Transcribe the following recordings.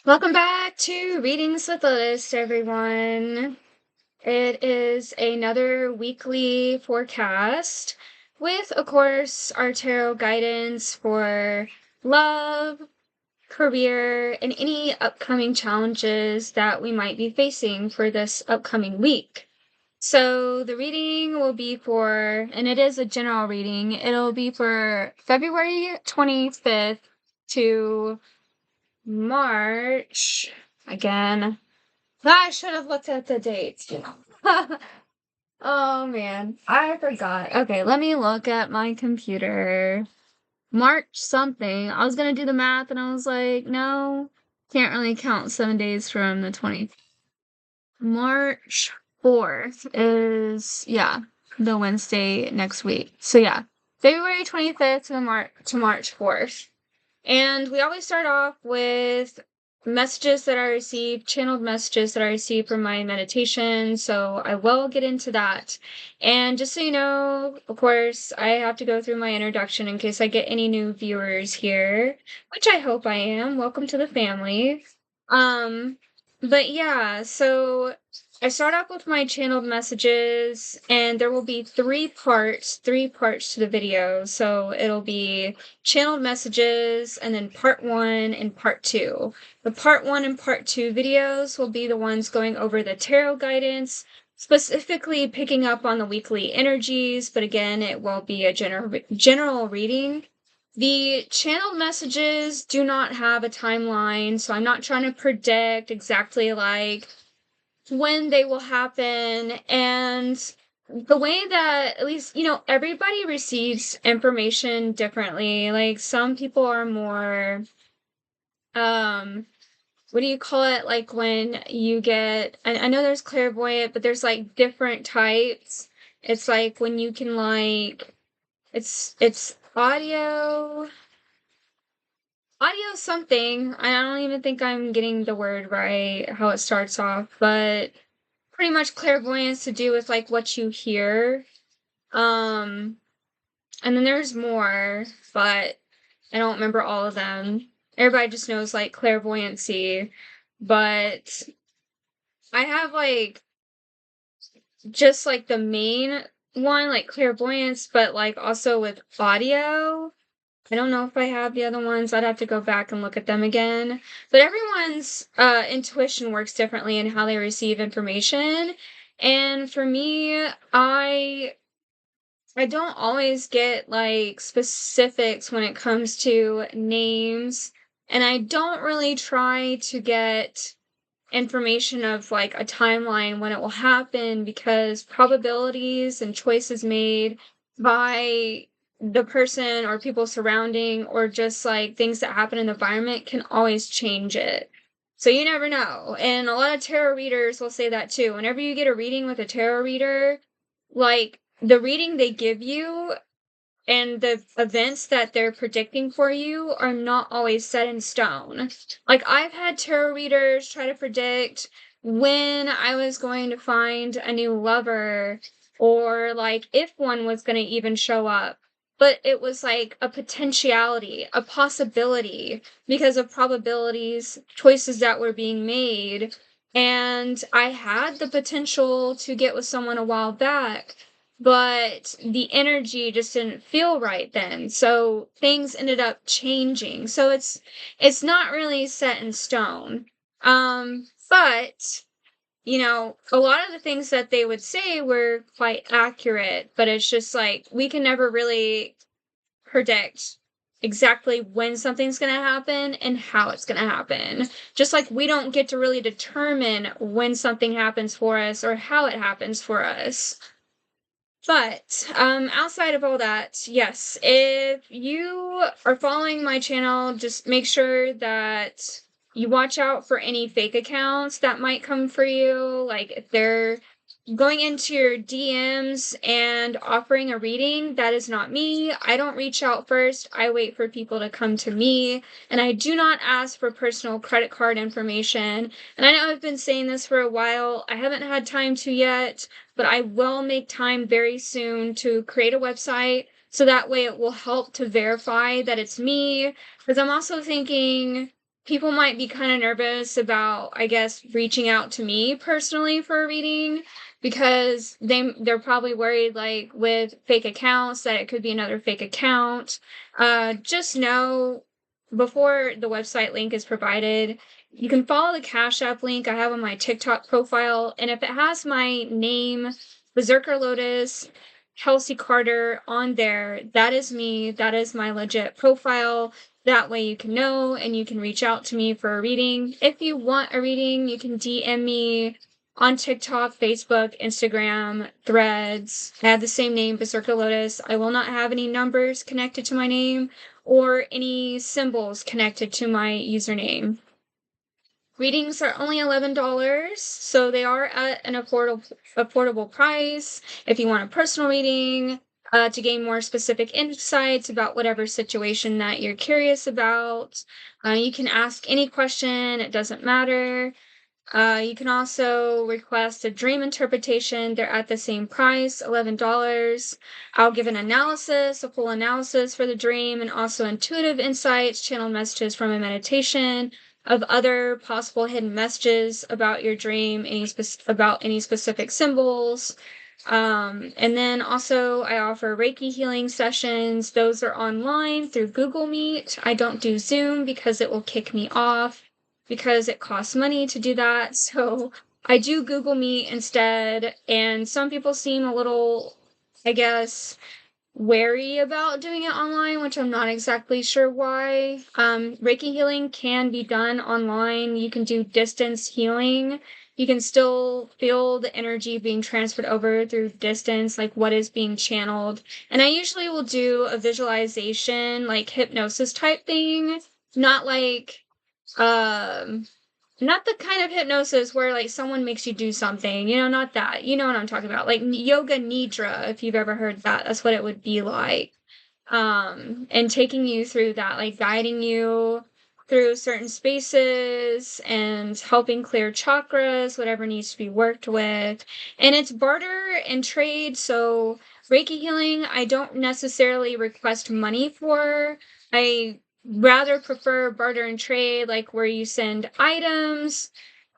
Welcome back to Readings with Lotus, everyone. It is another weekly forecast with, of course, our tarot guidance for love, career, and any upcoming challenges that we might be facing for this upcoming week. So the reading will be for, and it is a general reading, it'll be for February 25th to March again. I should have looked at the dates. Oh man, I forgot. Okay, let me look at my computer. March something. I was gonna do the math and I was like, no, can't really count 7 days from the 20th. March 4th is, yeah, the Wednesday next week. So yeah, February 25th to March 4th. And we always start off with messages that I received, channeled messages that I received from my meditation. So I will get into that. And just so you know, of course, I have to go through my introduction in case I get any new viewers here, which I hope I am. Welcome to the family. Um, but yeah, so I start off with my channeled messages, and there will be three parts to the video. So it'll be channeled messages, and then part one and part two. The part one and part two videos will be the ones going over the tarot guidance, specifically picking up on the weekly energies, but again, it will be a general reading. The channeled messages do not have a timeline, so I'm not trying to predict exactly like when they will happen. And the way that, at least, everybody receives information differently. Like some people are more, um, what do you call it? Like when you get, I know there's clairvoyant, but there's like different types. It's like when you can like, it's audio something. I don't even think I'm getting the word right, how it starts off, but pretty much clairvoyance to do with like what you hear. Um, and then there's more, but I don't remember all of them. Everybody just knows like clairvoyancy, but I have like just like the main one, like clairvoyance, but like also with audio. I don't know if I have the other ones. I'd have to go back and look at them again. But everyone's intuition works differently in how they receive information. And for me, I don't always get like specifics when it comes to names, and I don't really try to get information of like a timeline when it will happen because probabilities and choices made by the person or people surrounding or just like things that happen in the environment can always change it. So you never know. And a lot of tarot readers will say that too. Whenever you get a reading with a tarot reader, like the reading they give you and the events that they're predicting for you are not always set in stone. Like, I've had tarot readers try to predict when I was going to find a new lover or, like, if one was going to even show up. But it was like a potentiality, a possibility because of probabilities, choices that were being made. And I had the potential to get with someone a while back, but the energy just didn't feel right then. So things ended up changing. So it's not really set in stone. But a lot of the things that they would say were quite accurate, but it's just like we can never really predict exactly when something's going to happen and how it's going to happen. Just like we don't get to really determine when something happens for us or how it happens for us. But outside of all that, yes, if you are following my channel, just make sure that you watch out for any fake accounts that might come for you. Like if they're going into your DMs and offering a reading, that is not me. I don't reach out first. I wait for people to come to me, and I do not ask for personal credit card information. And I know I've been saying this for a while. I haven't had time to yet, but I will make time very soon to create a website so that way it will help to verify that it's me. Because I'm also thinking people might be kind of nervous about, I guess, reaching out to me personally for a reading because they're probably worried like with fake accounts that it could be another fake account. Just know before the website link is provided, you can follow the Cash App link I have on my TikTok profile, and if it has my name, Berserker Lotus, Kelsey Carter on there, that is me. That is my legit profile. That way you can know and you can reach out to me for a reading. If you want a reading, you can DM me on TikTok, Facebook, Instagram, Threads. I have the same name, Berserker Lotus. I will not have any numbers connected to my name or any symbols connected to my username. Readings are only $11, so they are at an affordable price. If you want a personal reading, to gain more specific insights about whatever situation that you're curious about, you can ask any question, it doesn't matter. You can also request a dream interpretation. They're at the same price, $11. I'll give an analysis, a full analysis for the dream, and also intuitive insights, channel messages from a meditation of other possible hidden messages about your dream, about any specific symbols. And then also I offer Reiki healing sessions. Those are online through Google Meet. I don't do Zoom because it will kick me off because it costs money to do that. So I do Google Meet instead. And some people seem a little, I guess, wary about doing it online, which I'm not exactly sure why. Reiki healing can be done online. You can do distance healing. You can still feel the energy being transferred over through distance, like what is being channeled. And I usually will do a visualization, like hypnosis type thing, not like um not the kind of hypnosis where like someone makes you do something, not that. You know what I'm talking about. Like yoga nidra, if you've ever heard that, that's what it would be like. And taking you through that, like guiding you through certain spaces and helping clear chakras, whatever needs to be worked with. And it's barter and trade, so Reiki healing, I don't necessarily request money for. I rather prefer barter and trade, like where you send items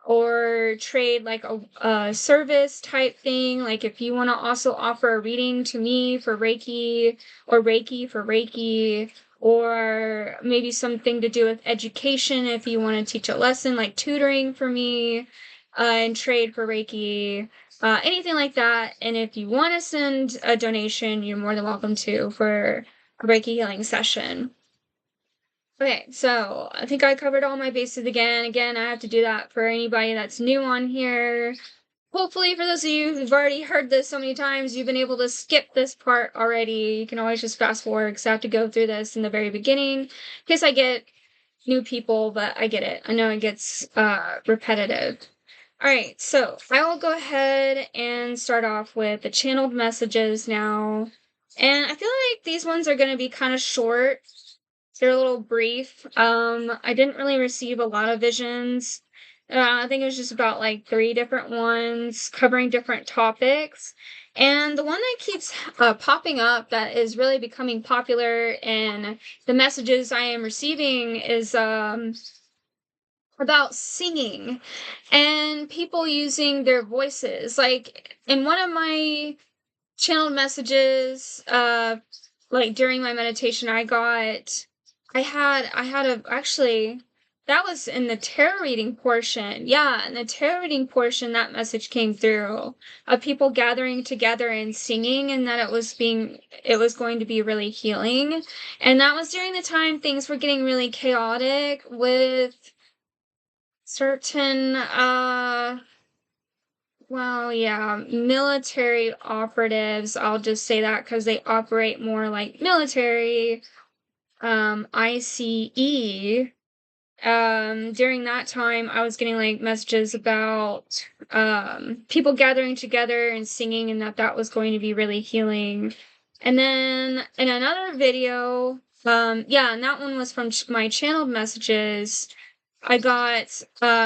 or trade like a service type thing. Like if you want to also offer a reading to me for Reiki or Reiki for Reiki, or maybe something to do with education if you want to teach a lesson like tutoring for me, and trade for Reiki, anything like that. And if you want to send a donation, you're more than welcome to for a Reiki healing session. Okay, so I think I covered all my bases again. Again, I have to do that for anybody that's new on here. Hopefully, for those of you who've already heard this so many times, you've been able to skip this part already. You can always just fast forward because I have to go through this in the very beginning in case I get new people, but I get it. I know it gets repetitive. All right, so I will go ahead and start off with the channeled messages now. And I feel like these ones are going to be kind of short. They're a little brief. I didn't really receive a lot of visions. I think it was just about like 3 different ones covering different topics. And the one that keeps popping up that is really becoming popular in the messages I am receiving is about singing and people using their voices. Like in one of my channeled messages, like during my meditation, I had a actually that was in the tarot reading portion. Yeah, in the tarot reading portion, that message came through of people gathering together and singing, and that it was going to be really healing. And that was during the time things were getting really chaotic with certain well, yeah, military operatives. I'll just say that because they operate more like military. ICE. During that time, I was getting like messages about people gathering together and singing, and that was going to be really healing. And then in another video, yeah, and that one was from my channeled messages. I got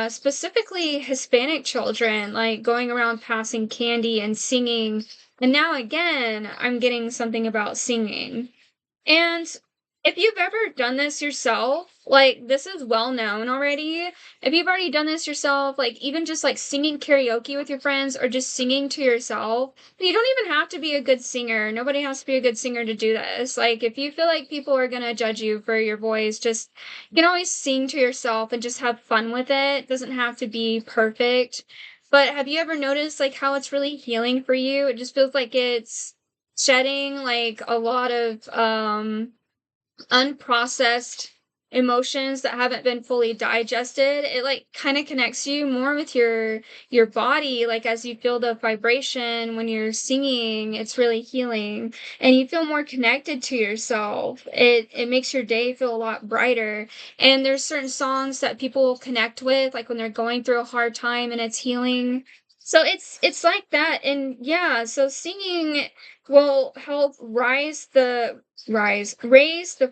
specifically Hispanic children like going around passing candy and singing. And now again, I'm getting something about singing. And If you've ever done this yourself, like, this is well known already. If you've already done this yourself, like, even just, like, singing karaoke with your friends or just singing to yourself, you don't even have to be a good singer. Nobody has to be a good singer to do this. Like, if you feel like people are gonna judge you for your voice, just you can always sing to yourself and just have fun with it. It doesn't have to be perfect. But have you ever noticed, like, how it's really healing for you? It just feels like it's shedding, like, a lot of, unprocessed emotions that haven't been fully digested. It like kind of connects you more with your body, like as you feel the vibration when you're singing, it's really healing and you feel more connected to yourself. It makes your day feel a lot brighter. And there's certain songs that people connect with like when they're going through a hard time and it's healing. So it's like that. And yeah, so singing will help raise the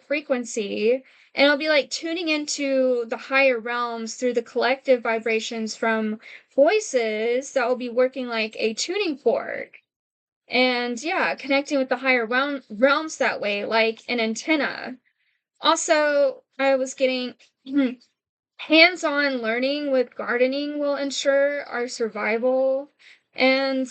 frequency, and it'll be like tuning into the higher realms through the collective vibrations from voices that will be working like a tuning fork. And yeah, connecting with the higher realms that way, like an antenna. Also, I was getting hands-on learning with gardening will ensure our survival. And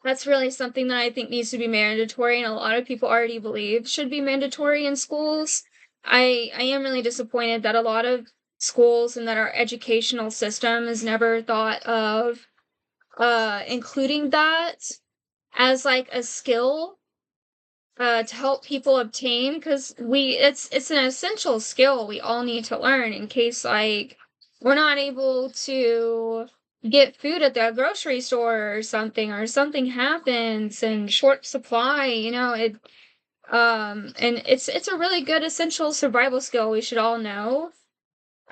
that's really something that I think needs to be mandatory, and a lot of people already believe should be mandatory in schools. I am really disappointed that a lot of schools and that our educational system has never thought of including that as like a skill to help people obtain because we it's an essential skill we all need to learn in case like we're not able to get food at the grocery store or something happens and short supply, you know, it and it's a really good essential survival skill we should all know.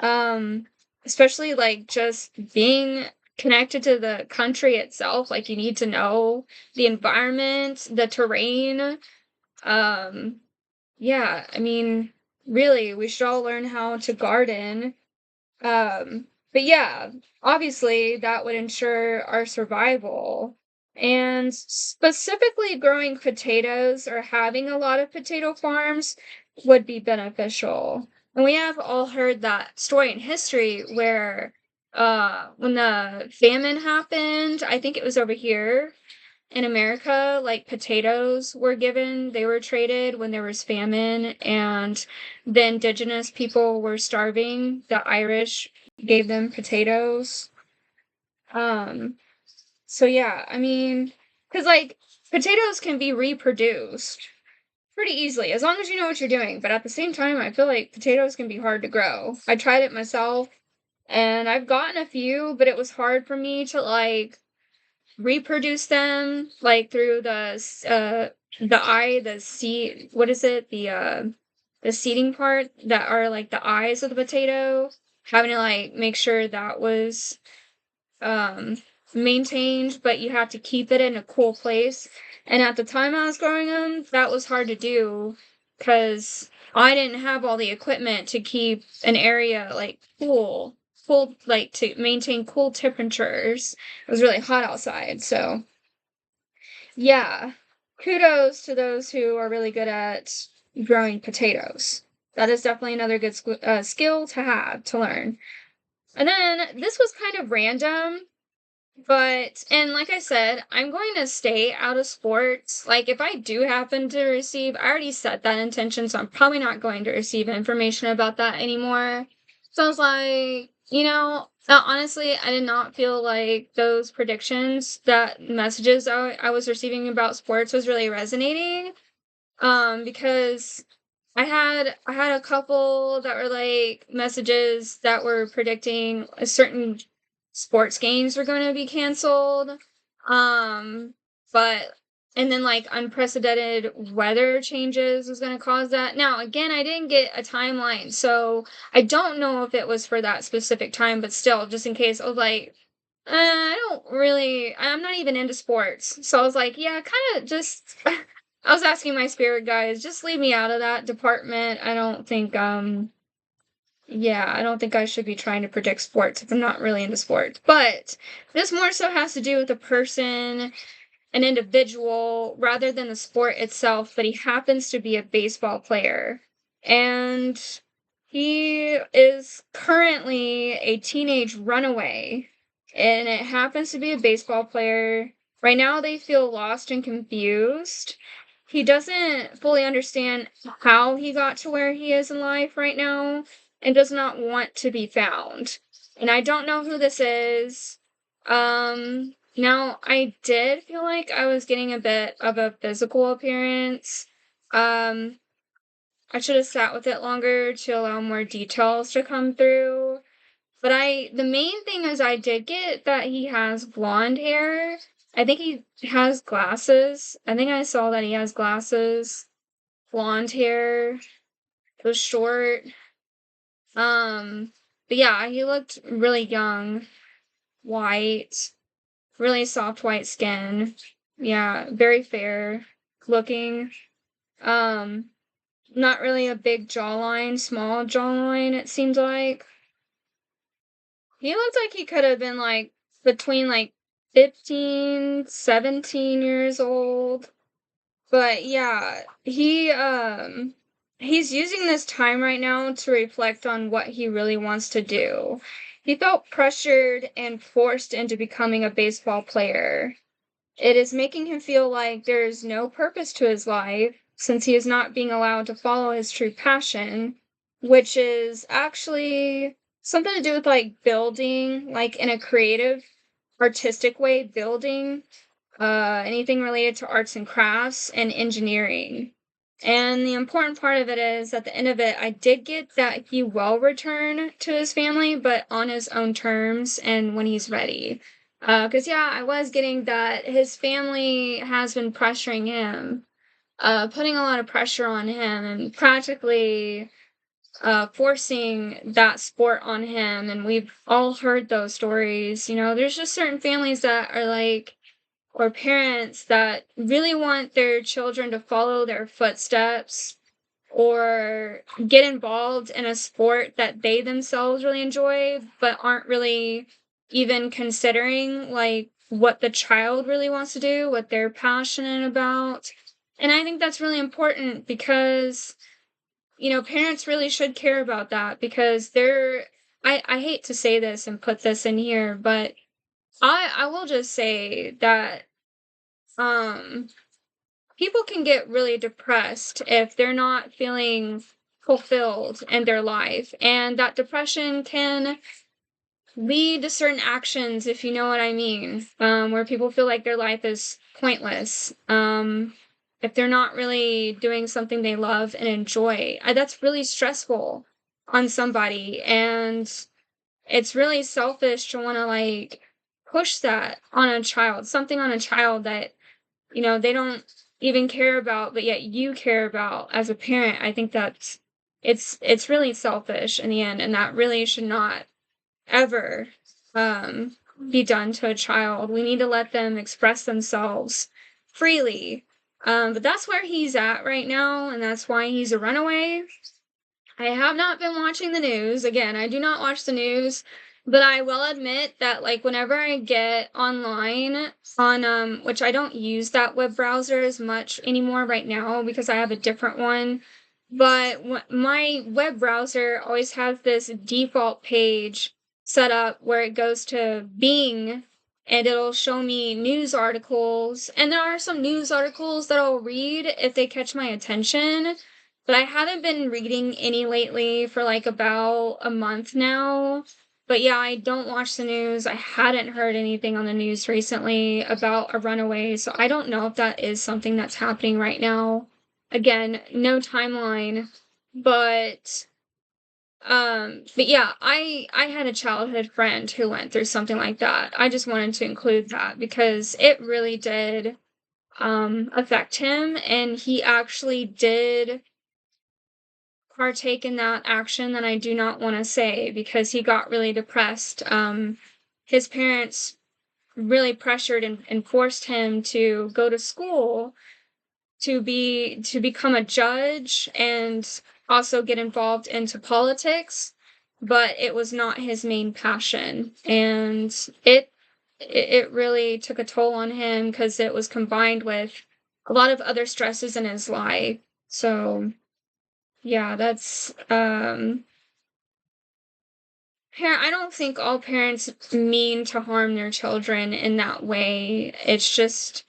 Um especially like just being connected to the country itself, like you need to know the environment, the terrain, um, yeah, I mean, really, we should all learn how to garden. But yeah, obviously that would ensure our survival. And specifically growing potatoes or having a lot of potato farms would be beneficial. And we have all heard that story in history where when the famine happened, I think it was over here in America, like potatoes were given, they were traded when there was famine, and the indigenous people were starving. The Irish gave them potatoes. Um, so yeah, I mean, because like potatoes can be reproduced pretty easily as long as you know what you're doing. But at the same time, I feel like potatoes can be hard to grow. I tried it myself and I've gotten a few, but it was hard for me to like reproduce them like through the seed, what is it, the seeding part that are like the eyes of the potato, having to like make sure that was um maintained, but you have to keep it in a cool place. And at the time I was growing them, that was hard to do because I didn't have all the equipment to keep an area like cool, like to maintain cool temperatures. It was really hot outside, so yeah. Kudos to those who are really good at growing potatoes. That is definitely another good skill to have to learn. And then this was kind of random, but and like I said, I'm going to stay out of sports. Like if I do happen to receive, I already set that intention, so I'm probably not going to receive information about that anymore. So I was like, you know, honestly, I did not feel like those predictions, that messages I was receiving about sports was really resonating. Because I had a couple that were like messages that were predicting a certain sports games were going to be canceled. Um, but and then like unprecedented weather changes was going to cause that. Now, again, I didn't get a timeline, so I don't know if it was for that specific time, but still, just in case, I was like, I don't really, I'm not even into sports. So I was like, yeah, kind of just, I was asking my spirit guides, just leave me out of that department. I don't think, yeah, I don't think I should be trying to predict sports if I'm not really into sports. But this more so has to do with the person an individual rather than the sport itself, but he happens to be a baseball player. And he is currently a teenage runaway, and it happens to be a baseball player. Right now, they feel lost and confused. He doesn't fully understand how he got to where he is in life right now and does not want to be found. And I don't know who this is. Now I did feel like I was getting a bit of a physical appearance. Um, I should have sat with it longer to allow more details to come through. But the main thing is I did get that he has blonde hair. I think he has glasses. I think I saw that he has glasses, blonde hair, was short. But yeah, he looked really young, white, really soft white skin. Yeah, very fair looking. Um, Not really a big jawline, small jawline, it seemed like. He looked like he could have been like between like 15, 17 years old. But yeah, he's using this time right now to reflect on what he really wants to do. He felt pressured and forced into becoming a baseball player. It is making him feel like there is no purpose to his life since he is not being allowed to follow his true passion, which is actually something to do with like building, like in a creative, artistic way, building anything related to arts and crafts and engineering. And the important part of it is at the end of it, I did get that he will return to his family, but on his own terms and when he's ready. Because, yeah, I was getting that his family has been pressuring him, putting a lot of pressure on him, and practically forcing that sport on him. And we've all heard those stories. You know, there's just certain families that are like, or parents that really want their children to follow their footsteps or get involved in a sport that they themselves really enjoy, but aren't really even considering like what the child really wants to do, what they're passionate about. And I think that's really important because, you know, parents really should care about that because I hate to say this and put this in here, but I will just say that um people can get really depressed if they're not feeling fulfilled in their life. And that depression can lead to certain actions, if you know what I mean, where people feel like their life is pointless. If they're not really doing something they love and enjoy, that's really stressful on somebody. And it's really selfish to want to like push that on a child, something on a child that you know, they don't even care about, but yet you care about as a parent. I think that's it's really selfish in the end, and that really should not ever be done to a child. We need to let them express themselves freely. But that's where he's at right now, and that's why he's a runaway. I have not been watching the news. Again, I do not watch the news, but I will admit that like whenever I get online on which I don't use that web browser as much anymore right now because I have a different one, but my web browser always has this default page set up where it goes to Bing and it'll show me news articles, and there are some news articles that I'll read if they catch my attention, but I haven't been reading any lately for like about a month now. But yeah, I don't watch the news. I hadn't heard anything on the news recently about a runaway, so I don't know if that is something that's happening right now. Again, no timeline, but but yeah, I had a childhood friend who went through something like that. I just wanted to include that because it really did affect him, and he actually did partake in that action that I do not want to say because he got really depressed. His parents really pressured and forced him to go to school to become a judge and also get involved into politics, but it was not his main passion. And it really took a toll on him because it was combined with a lot of other stresses in his life. So, yeah, that's, I don't think all parents mean to harm their children in that way. It's just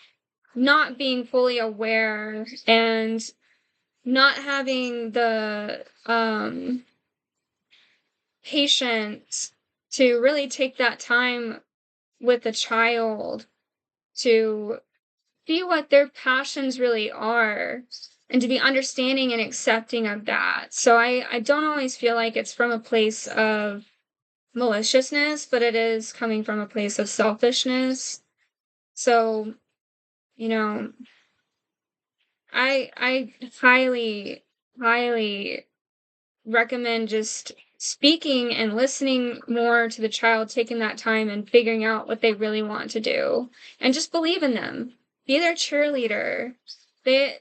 not being fully aware and not having the, patience to really take that time with the child to see what their passions really are and to be understanding and accepting of that. So I don't always feel like it's from a place of maliciousness, but it is coming from a place of selfishness. So, you know, I highly, highly recommend just speaking and listening more to the child, taking that time and figuring out what they really want to do, and just believe in them. Be their cheerleader. They,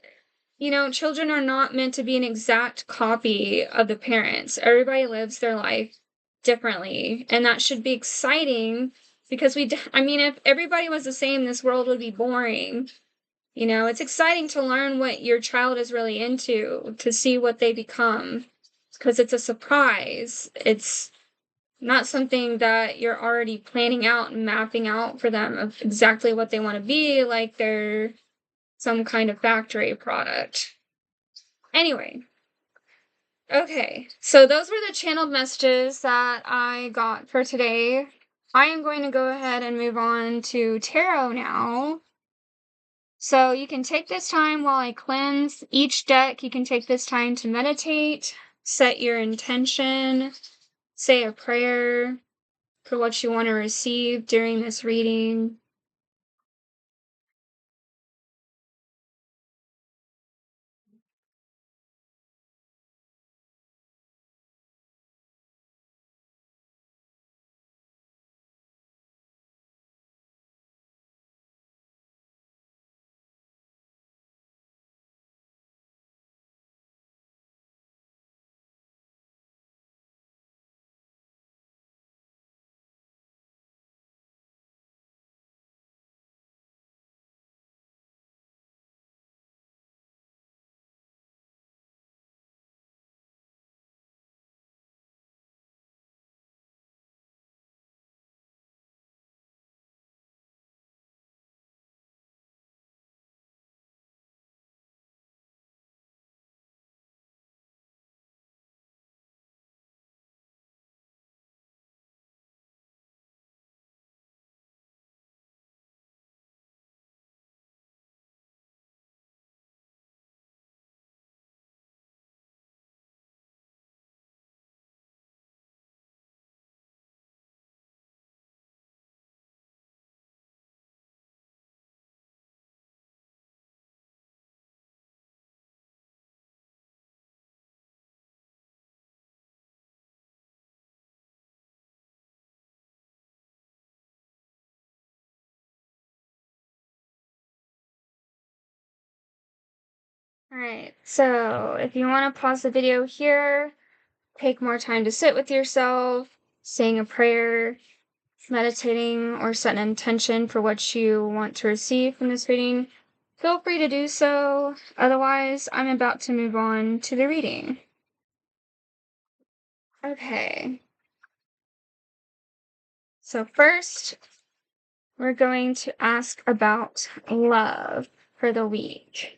children are not meant to be an exact copy of the parents. Everybody lives their life differently, and that should be exciting because I mean, if everybody was the same, this world would be boring. It's exciting to learn what your child is really into, to see what they become, because it's a surprise. It's not something that you're already planning out and mapping out for them of exactly what they want to be, like they're some kind of factory product. Anyway, okay, so those were the channeled messages that I got for today. I am going to go ahead and move on to tarot now. So you can take this time while I cleanse each deck. You can take this time to meditate, set your intention, say a prayer for what you want to receive during this reading. Alright, so if you want to pause the video here, take more time to sit with yourself, saying a prayer, meditating, or set an intention for what you want to receive from this reading, feel free to do so. Otherwise, I'm about to move on to the reading. Okay. So first, we're going to ask about love for the week.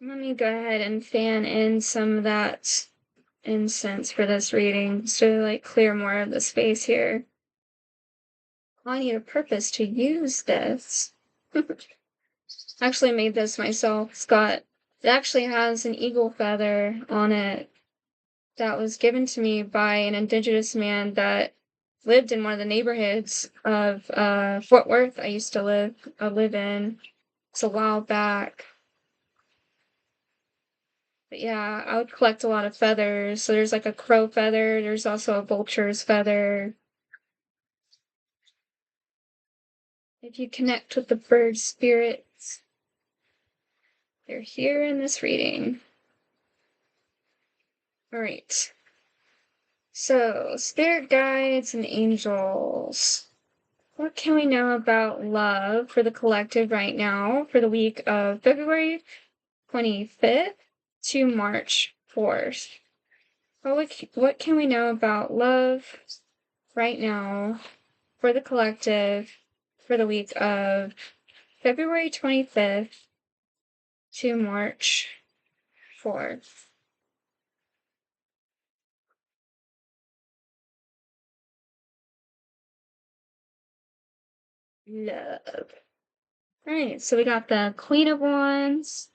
Let me go ahead and fan in some of that incense for this reading just to like clear more of the space here. I need a purpose to use this. Actually made this myself. It actually has an eagle feather on it that was given to me by an indigenous man that lived in one of the neighborhoods of Fort Worth I used to live in. It's a while back. But yeah, I would collect a lot of feathers. So there's like a crow feather, there's also a vulture's feather. If you connect with the bird spirits, they're here in this reading. All right. So, spirit guides and angels. What can we know about love for the collective right now for the week of February 25th to March 4th? What can we know about love right now for the collective for the week of February 25th to March 4th? Love. All right, so we got the Queen of Wands.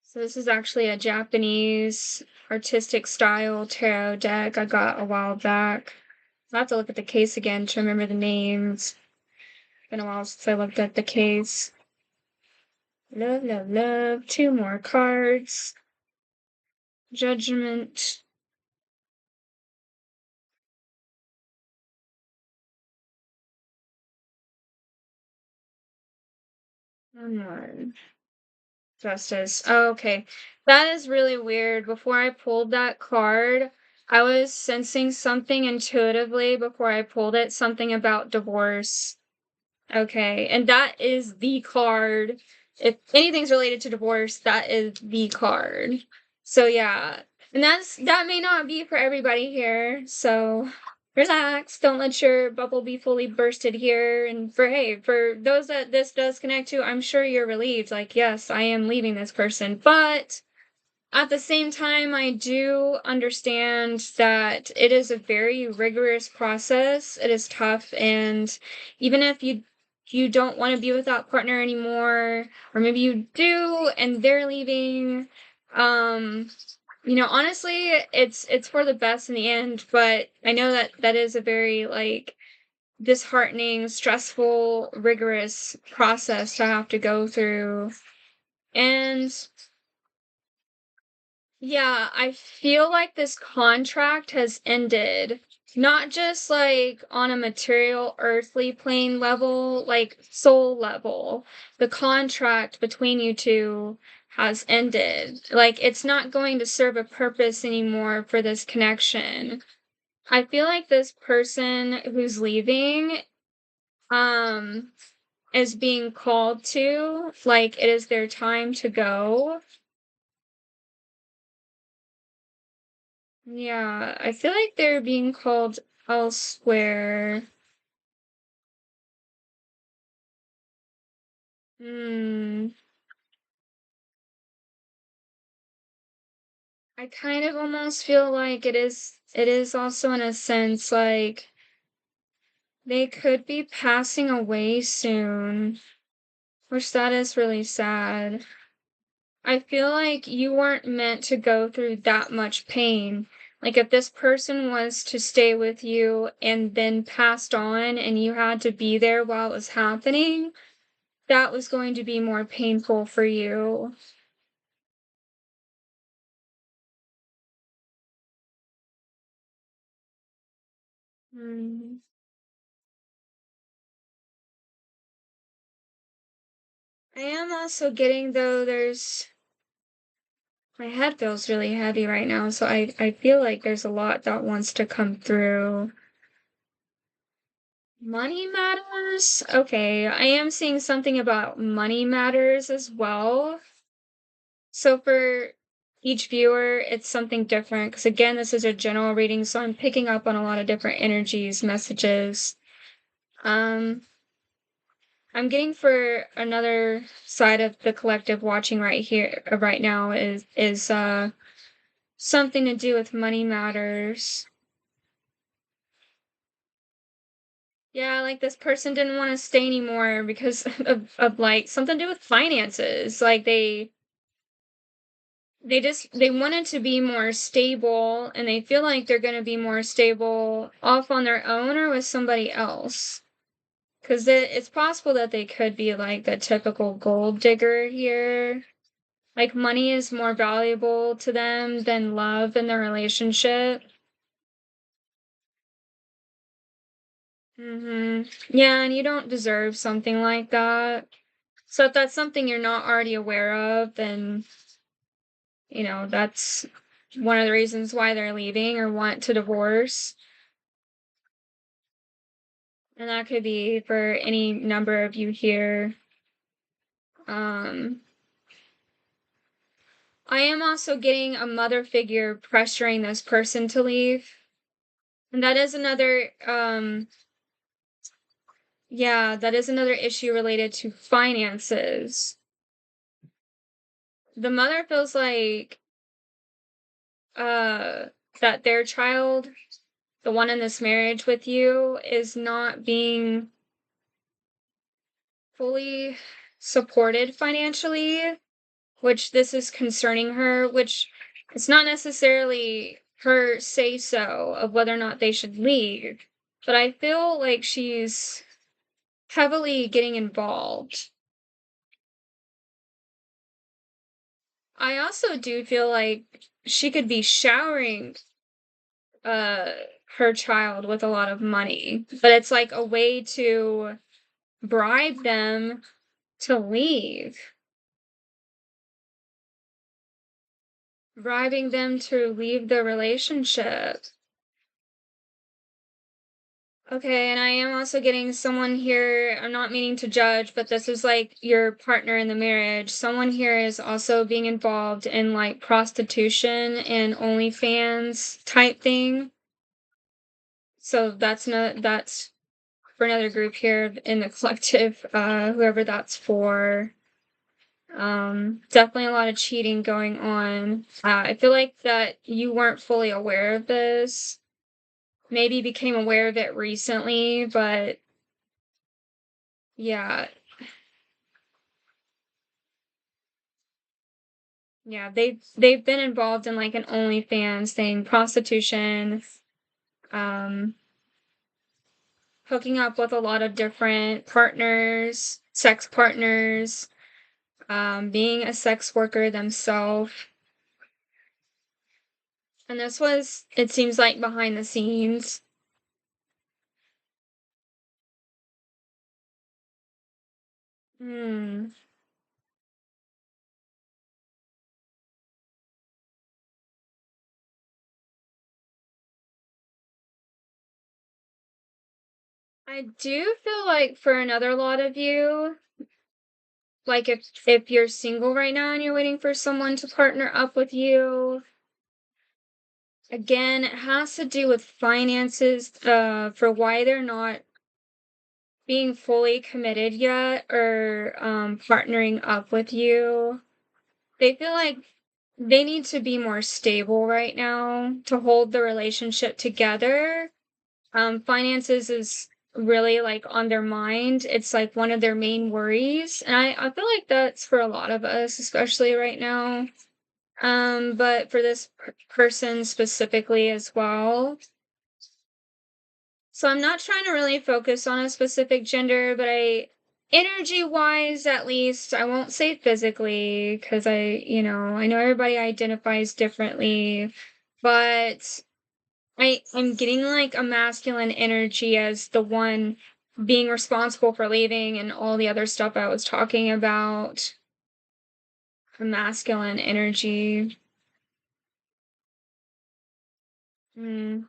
So this is actually a Japanese artistic style tarot deck I got a while back. I'll have to look at the case again to remember the names. It's been a while since I looked at the case. Love, love, love. Two more cards. Judgment. One more. Justice. Oh, okay. That is really weird. Before I pulled that card, I was sensing something intuitively before I pulled it, something about divorce. Okay, and that is the card. If anything's related to divorce, that is the card. So yeah, and that may not be for everybody here. So relax, don't let your bubble be fully bursted here. And for those that this does connect to, I'm sure you're relieved. Like, yes, I am leaving this person, but at the same time, I do understand that it is a very rigorous process. It is tough, and even if you don't want to be with that partner anymore, or maybe you do and they're leaving, um, honestly, it's for the best in the end, but I know that that is a very like disheartening, stressful, rigorous process to have to go through. And yeah, I feel like this contract has ended, not just like on a material earthly plane level, like soul level. The contract between you two has ended. Like it's not going to serve a purpose anymore for this connection. I feel like this person who's leaving um is being called to, like it is their time to go. Yeah, I feel like they're being called elsewhere. Hmm. I kind of almost feel like it is also in a sense like they could be passing away soon, which that is really sad. I feel like you weren't meant to go through that much pain. Like if this person was to stay with you and then passed on and you had to be there while it was happening, that was going to be more painful for you. Mm. I am also getting though my head feels really heavy right now, so I feel like there's a lot that wants to come through. Money matters? Okay, I am seeing something about money matters as well. So for each viewer, it's something different because again, this is a general reading, so I'm picking up on a lot of different energies, messages. Um I'm getting for another side of the collective watching right here right now is something to do with money matters. Yeah, like this person didn't want to stay anymore because of like something to do with finances. Like they wanted to be more stable and they feel like they're going to be more stable off on their own or with somebody else. Because it's possible that they could be like the typical gold digger here. Like money is more valuable to them than love in the relationship. Yeah, and you don't deserve something like that. So if that's something you're not already aware of, then, that's one of the reasons why they're leaving or want to divorce. And that could be for any number of you here. Um, I am also getting a mother figure pressuring this person to leave. And that is another, yeah, that is another issue related to finances. The mother feels like, uh, that their child, the one in this marriage with you, is not being fully supported financially, which this is concerning her, which it's not necessarily her say so of whether or not they should leave, but I feel like she's heavily getting involved. I also do feel like she could be showering uh her child with a lot of money, but it's like a way to bribe them to leave, bribing them to leave the relationship. Okay, and I am also getting someone here. I'm not meaning to judge, but this is like your partner in the marriage. Someone here is also being involved in like prostitution and OnlyFans type thing. So that's for another group here in the collective, whoever that's for. Definitely a lot of cheating going on. I feel like that you weren't fully aware of this. Maybe became aware of it recently, but yeah, yeah, they've been involved in like an OnlyFans thing, prostitution, um, hooking up with a lot of different partners, sex partners, being a sex worker themselves. And this was, it seems like, behind the scenes. Hmm. I do feel like for another lot of you, like if you're single right now and you're waiting for someone to partner up with you, again, it has to do with finances, for why they're not being fully committed yet or partnering up with you. They feel like they need to be more stable right now to hold the relationship together. Finances is really like on their mind. It's like one of their main worries. And I feel like that's for a lot of us, especially right now. But for this person specifically as well. So I'm not trying to really focus on a specific gender, but energy wise, at least, I won't say physically, because I know everybody identifies differently, but I'm getting like a masculine energy as the one being responsible for leaving and all the other stuff I was talking about. A masculine energy. Mm.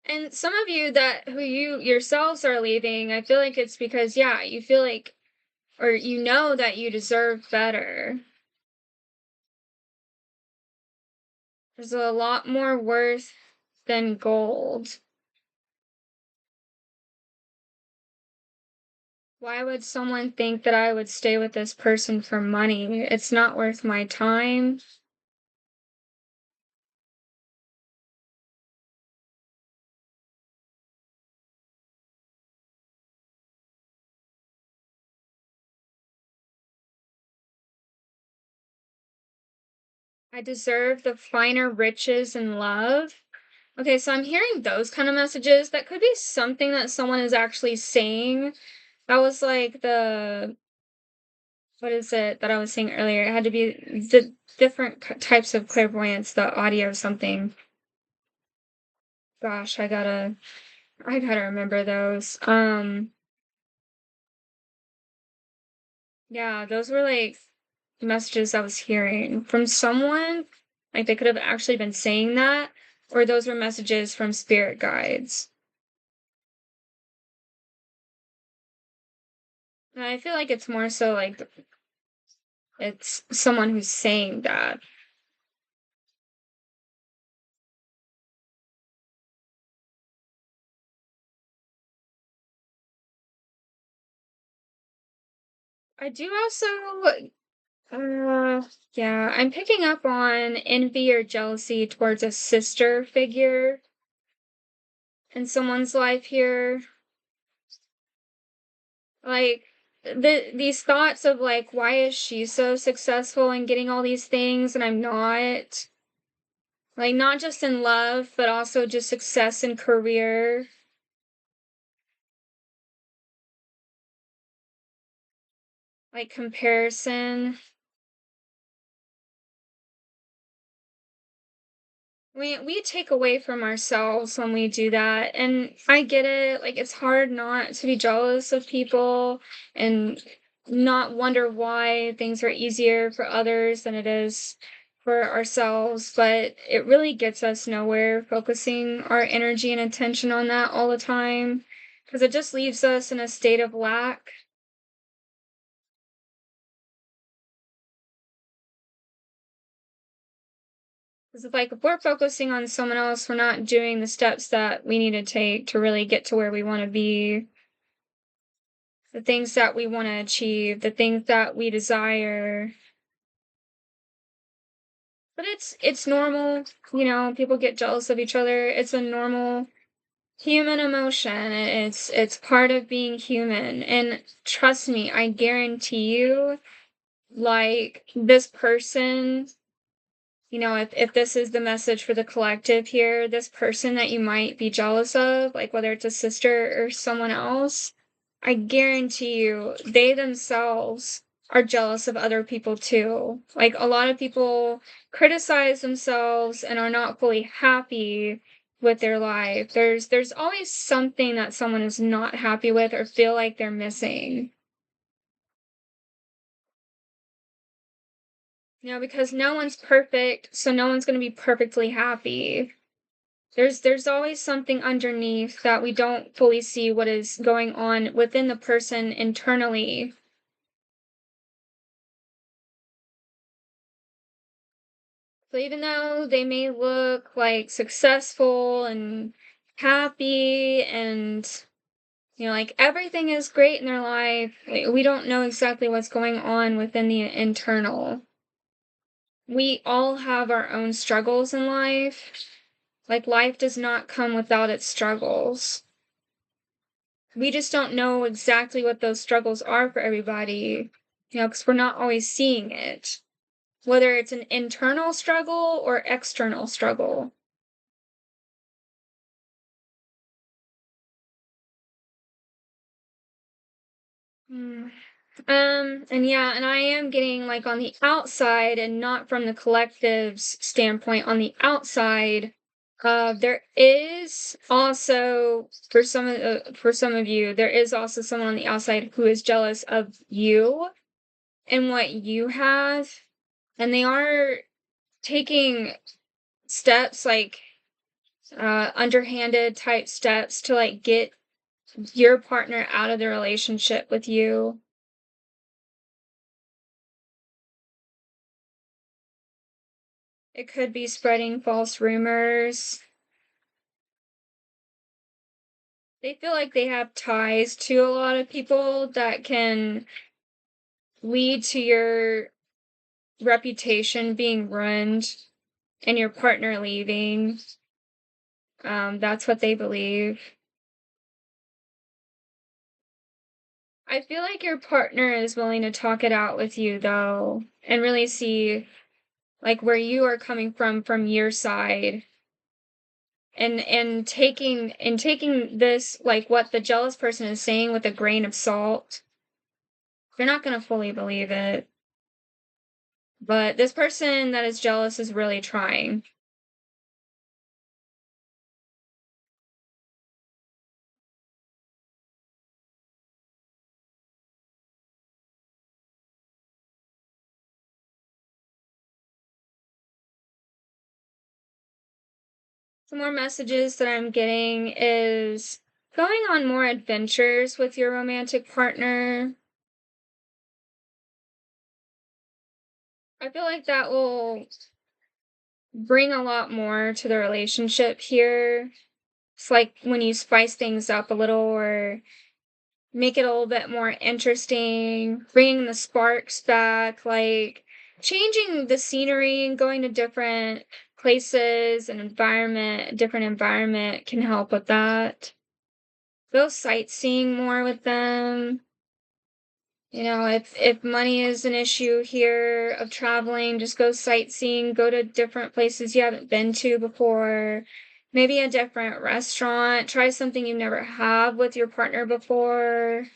And some of you that who you yourselves are leaving, I feel like it's because, yeah, you feel like or you know that you deserve better. There's a lot more worth than gold. Why would someone think that I would stay with this person for money? It's not worth my time. I deserve the finer riches and love. Okay, so I'm hearing those kind of messages. That could be something that someone is actually saying. That was like the what is it that I was saying earlier? It had to be the different types of clairvoyance, the audio something. Gosh, I gotta remember those. Yeah, those were like messages I was hearing from someone. Like they could have actually been saying that, or those were messages from spirit guides. And I feel like it's more so like it's someone who's saying that. I do also, yeah, I'm picking up on envy or jealousy towards a sister figure in someone's life here. Like these thoughts of like, why is she so successful and getting all these things and I'm not? Like not just in love, but also just success in career, like comparison. We take away from ourselves when we do that, and I get it, like, it's hard not to be jealous of people and not wonder why things are easier for others than it is for ourselves, but it really gets us nowhere focusing our energy and attention on that all the time, because it just leaves us in a state of lack. 'Cause if, like, if we're focusing on someone else, we're not doing the steps that we need to take to really get to where we wanna be. The things that we want to achieve, the things that we desire. But it's normal, people get jealous of each other. It's a normal human emotion. It's part of being human. And trust me, I guarantee you, like this person, if this is the message for the collective here, this person that you might be jealous of, like whether it's a sister or someone else, I guarantee you they themselves are jealous of other people too. Like a lot of people criticize themselves and are not fully happy with their life. There's always something that someone is not happy with or feel like they're missing. Because no one's perfect, so no one's going to be perfectly happy. There's always something underneath that we don't fully see what is going on within the person internally. So even though they may look like successful and happy and like everything is great in their life, we don't know exactly what's going on within the internal. We all have our own struggles in life. Like life does not come without its struggles. We just don't know exactly what those struggles are for everybody, because we're not always seeing it, whether it's an internal struggle or external struggle. Mm. And yeah, and I am getting like on the outside and not from the collective's standpoint, on the outside, there is also for some of you, there is also someone on the outside who is jealous of you and what you have, and they are taking steps like underhanded type steps to like get your partner out of the relationship with you. It could be spreading false rumors. They feel like they have ties to a lot of people that can lead to your reputation being ruined and your partner leaving. That's what they believe. I feel like your partner is willing to talk it out with you though and really see like where you are coming from your side, and taking this like what the jealous person is saying with a grain of salt. You're not going to fully believe it, but this person that is jealous is really trying. Some more messages that I'm getting is going on more adventures with your romantic partner. I feel like that will bring a lot more to the relationship here. It's like when you spice things up a little or make it a little bit more interesting, bringing the sparks back, like changing the scenery and going to different places and different environment can help with that. Go sightseeing more with them. If money is an issue here of traveling, just go sightseeing, go to different places you haven't been to before. Maybe a different restaurant, try something you never have with your partner before.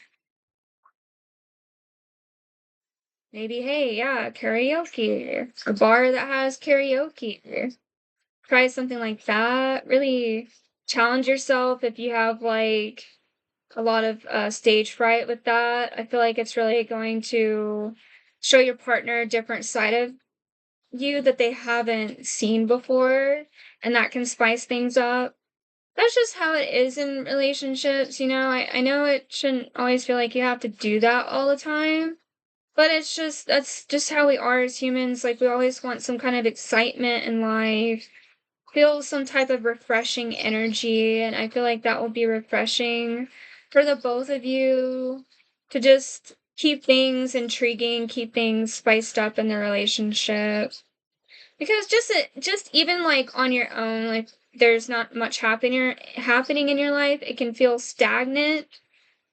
Maybe, hey, yeah, karaoke, a bar that has karaoke. Try something like that. Really challenge yourself if you have like a lot of stage fright with that. I feel like it's really going to show your partner a different side of you that they haven't seen before, and that can spice things up. That's just how it is in relationships, you know. I know it shouldn't always feel like you have to do that all the time, but that's just how we are as humans. Like, we always want some kind of excitement in life, feel some type of refreshing energy, and I feel like that will be refreshing for the both of you to just keep things intriguing, keep things spiced up in the relationship. Because just even like on your own, like there's not much happening in your life, it can feel stagnant.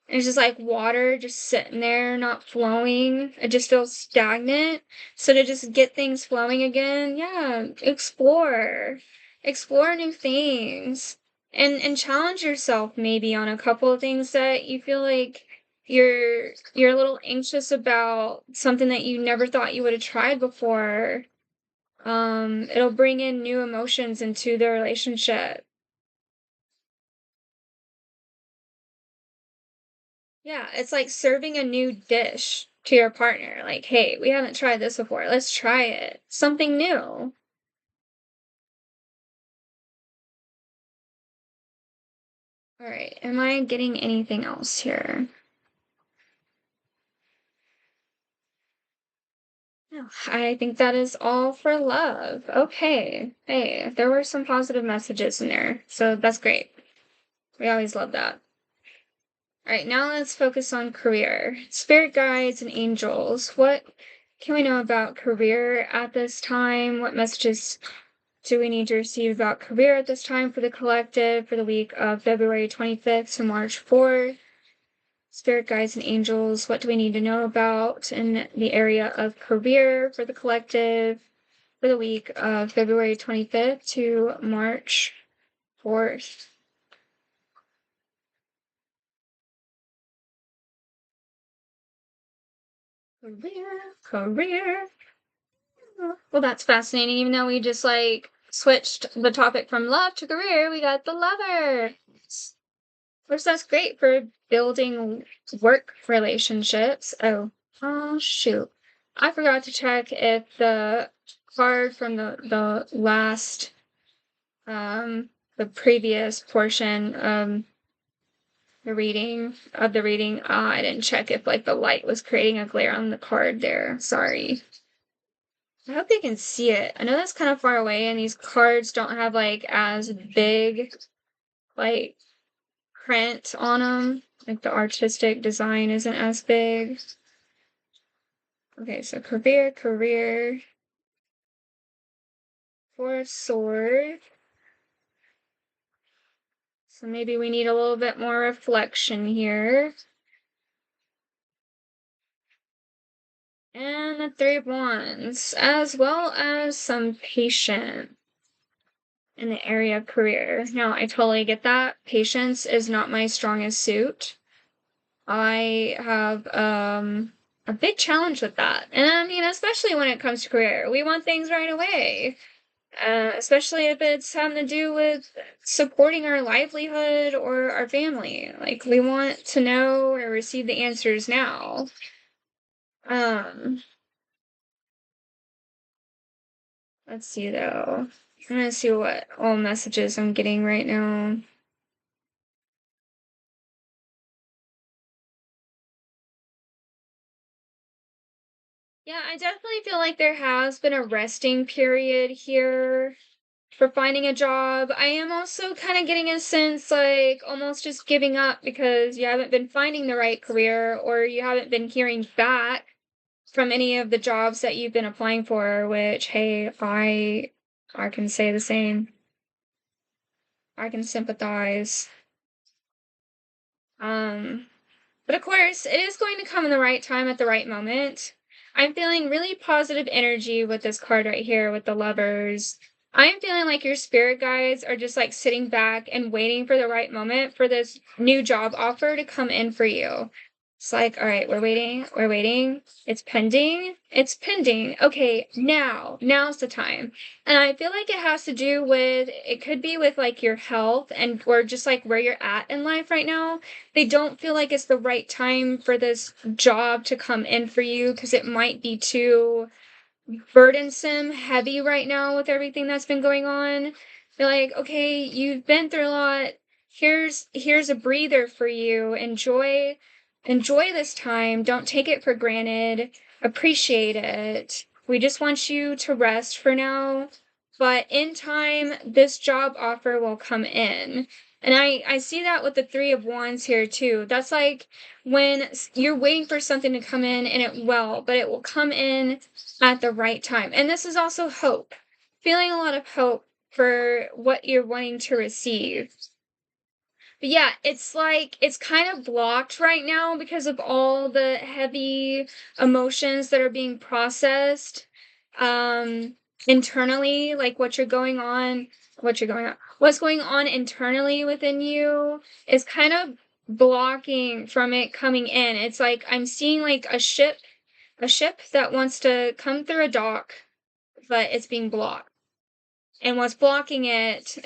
It's just like water just sitting there, not flowing. It just feels stagnant. So to just get things flowing again, yeah, explore. Explore new things. And challenge yourself maybe on a couple of things that you feel like you're a little anxious about, something that you never thought you would have tried before. It'll bring in new emotions into the relationship. Yeah, it's like serving a new dish to your partner. Like, hey, we haven't tried this before. Let's try it. Something new. All right. Am I getting anything else here? No, I think that is all for love. Okay. Hey, there were some positive messages in there. So that's great. We always love that. All right, now let's focus on career. Spirit guides and angels. What can we know about career at this time? What messages do we need to receive about career at this time for the collective for the week of February 25th to March 4th? Spirit guides and angels, what do we need to know about in the area of career for the collective for the week of February 25th to March 4th? Career. Well, that's fascinating. Even though we just like switched the topic from love to career, we got the lover. Which that's great for building work relationships. Oh shoot. I forgot to check if the card from the last the previous portion the reading, I didn't check if like the light was creating a glare on the card there. Sorry. I hope they can see it. I know that's kind of far away and these cards don't have like as big like print on them. Like the artistic design isn't as big. Okay, so career, Four of Swords. So maybe we need a little bit more reflection here. And the Three of Wands, as well as some patience in the area of career. Now, I totally get that. Patience is not my strongest suit. I have a big challenge with that. And I mean, especially when it comes to career, we want things right away. Especially if it's having to do with supporting our livelihood or our family. Like, we want to know or receive the answers now. Um, let's see though. I'm gonna see what all messages I'm getting right now. Yeah, I definitely feel like there has been a resting period here for finding a job. I am also kind of getting a sense like almost just giving up because you haven't been finding the right career or you haven't been hearing back from any of the jobs that you've been applying for, which hey, I can say the same. I can sympathize. Um But of course, it is going to come in the right time at the right moment. I'm feeling really positive energy with this card right here with the lovers. I'm feeling like your spirit guides are just like sitting back and waiting for the right moment for this new job offer to come in for you. It's like, all right, we're waiting, it's pending. Okay, now's the time. And I feel like it has to do with, it could be with like your health and or just like where you're at in life right now. They don't feel like it's the right time for this job to come in for you because it might be too burdensome, heavy right now with everything that's been going on. They're like, okay, you've been through a lot. Here's a breather for you. Enjoy this time. Don't take it for granted. Appreciate it. We just want you to rest for now. But in time, this job offer will come in. And I see that with the three of wands here too. That's like when you're waiting for something to come in and it will, but it will come in at the right time. And this is also hope. Feeling a lot of hope for what you're wanting to receive. But yeah, it's like it's kind of blocked right now because of all the heavy emotions that are being processed internally, like what's going on internally within you is kind of blocking from it coming in. It's like I'm seeing like a ship that wants to come through a dock, but it's being blocked. And what's blocking it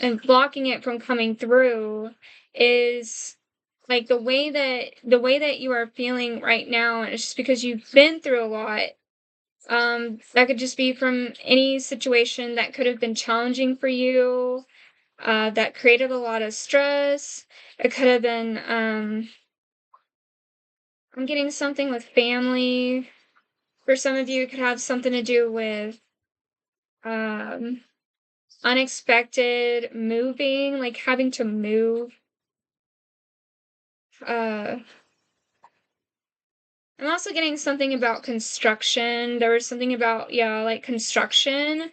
from coming through is like the way that you are feeling right now, and it's just because you've been through a lot. That could just be from any situation that could have been challenging for you, that created a lot of stress. It could have been I'm getting something with family. For some of you, it could have something to do with um unexpected moving, like having to move. Uh, I'm also getting something about construction. There was something about, yeah, like construction.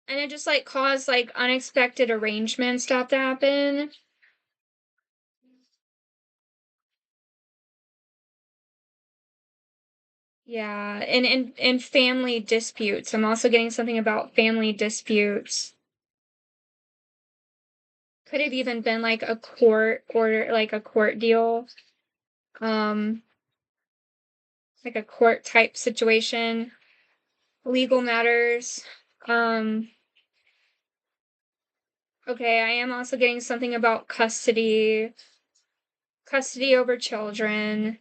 And it just like caused like unexpected arrangements to have to happen. Yeah, and family disputes. I'm also getting something about family disputes. Could have even been like a court order, like a court deal. Um, like a court type situation, legal matters. Um, okay, I am also getting something about custody over children.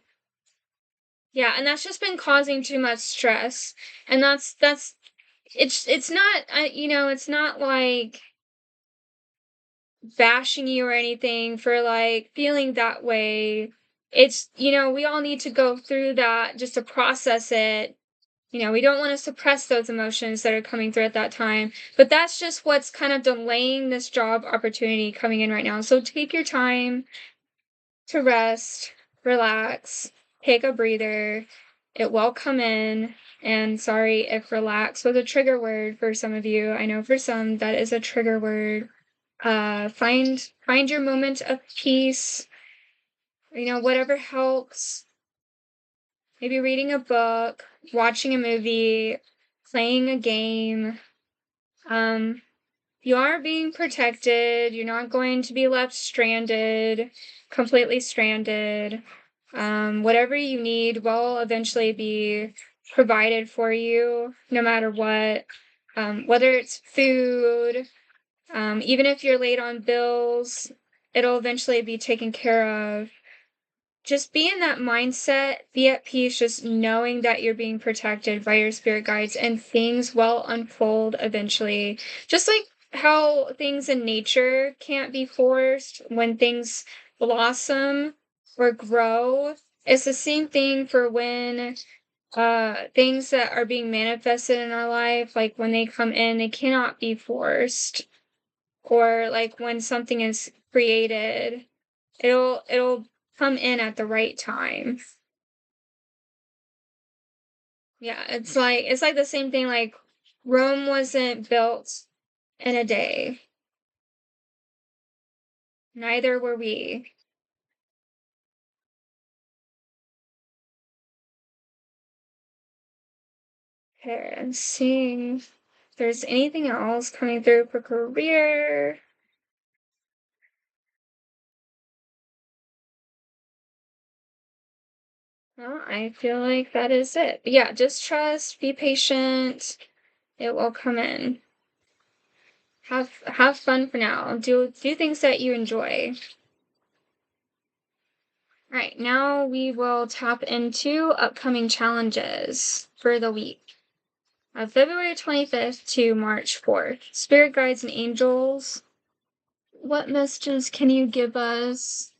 Yeah, and that's just been causing too much stress. And that's it's not it's not like bashing you or anything for like feeling that way. It's we all need to go through that just to process it. We don't want to suppress those emotions that are coming through at that time. But that's just what's kind of delaying this job opportunity coming in right now. So take your time to rest, relax, take a breather. It will come in. And sorry if relax was a trigger word for some of you. I know for some that is a trigger word. Find your moment of peace. Whatever helps. Maybe reading a book, watching a movie, playing a game. Um, you are being protected. You're not going to be left stranded, completely stranded. Whatever you need will eventually be provided for you, no matter what. Whether it's food, even if you're late on bills, it'll eventually be taken care of. just be in that mindset, be at peace, just knowing that you're being protected by your spirit guides and things will unfold eventually. Just like how things in nature can't be forced when things blossom or grow. It's the same thing for when things that are being manifested in our life, like when they come in, they cannot be forced. Or like when something is created, it'll come in at the right time. Yeah, it's like the same thing, like Rome wasn't built in a day. Neither were we. Okay, and seeing if there's anything else coming through for career. Well, I feel like that is it. But yeah, just trust, be patient. It will come in. Have fun for now. Do things that you enjoy. All right, now we will tap into upcoming challenges for the week of February 25th to March 4th. Spirit guides and angels, what messages can you give us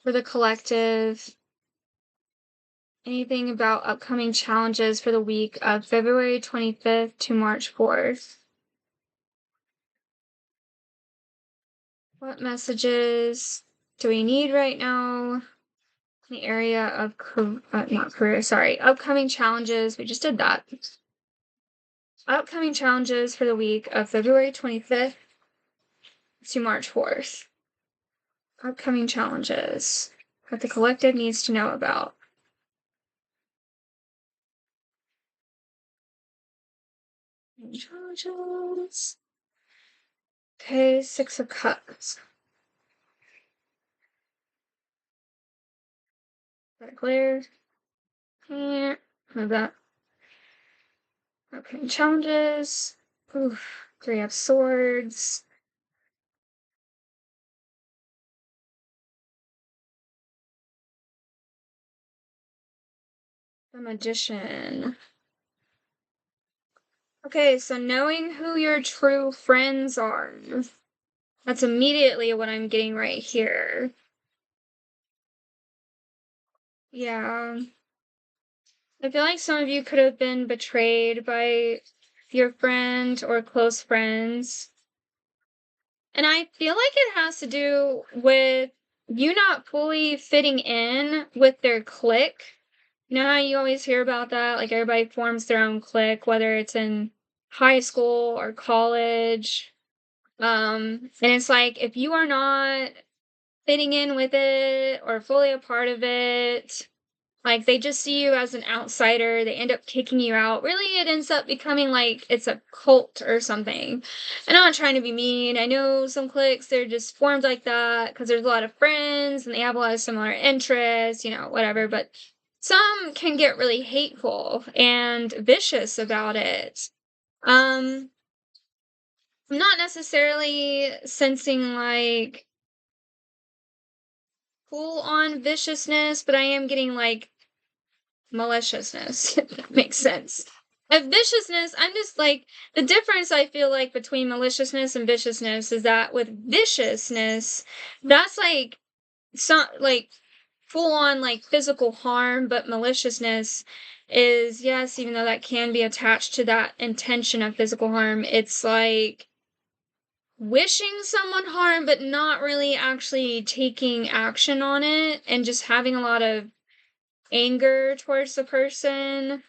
for the collective? Anything about upcoming challenges for the week of February 25th to March 4th? What messages do we need right now? The area of not career, sorry, upcoming challenges. We just did that. Upcoming challenges for the week of February 25th to March 4th. Upcoming challenges that the collective needs to know about. Challenges. Okay, Six of Cups. That clear? Yeah, move that. Okay, challenges. Oof, Three of Swords. The Magician. Okay, so knowing who your true friends are. That's immediately what I'm getting right here. Yeah. I feel like some of you could have been betrayed by your friend or close friends. And I feel like it has to do with you not fully fitting in with their clique. You know how you always hear about that? Like everybody forms their own clique, whether it's in high school or college. And it's like if you are not fitting in with it or fully a part of it, like, they just see you as an outsider, they end up kicking you out. Really, it ends up becoming like it's a cult or something. I'm not trying to be mean. I know some cliques, they're just formed like that because there's a lot of friends and they have a lot of similar interests, whatever. But some can get really hateful and vicious about it. Um, I'm not necessarily sensing like full on viciousness, but I am getting like maliciousness, if that makes sense. Viciousness, I'm just like, the difference I feel like between maliciousness and viciousness is that with viciousness, that's like, some like full on like physical harm, but maliciousness is, yes, even though that can be attached to that intention of physical harm, it's like wishing someone harm, but not really actually taking action on it and just having a lot of anger towards the person.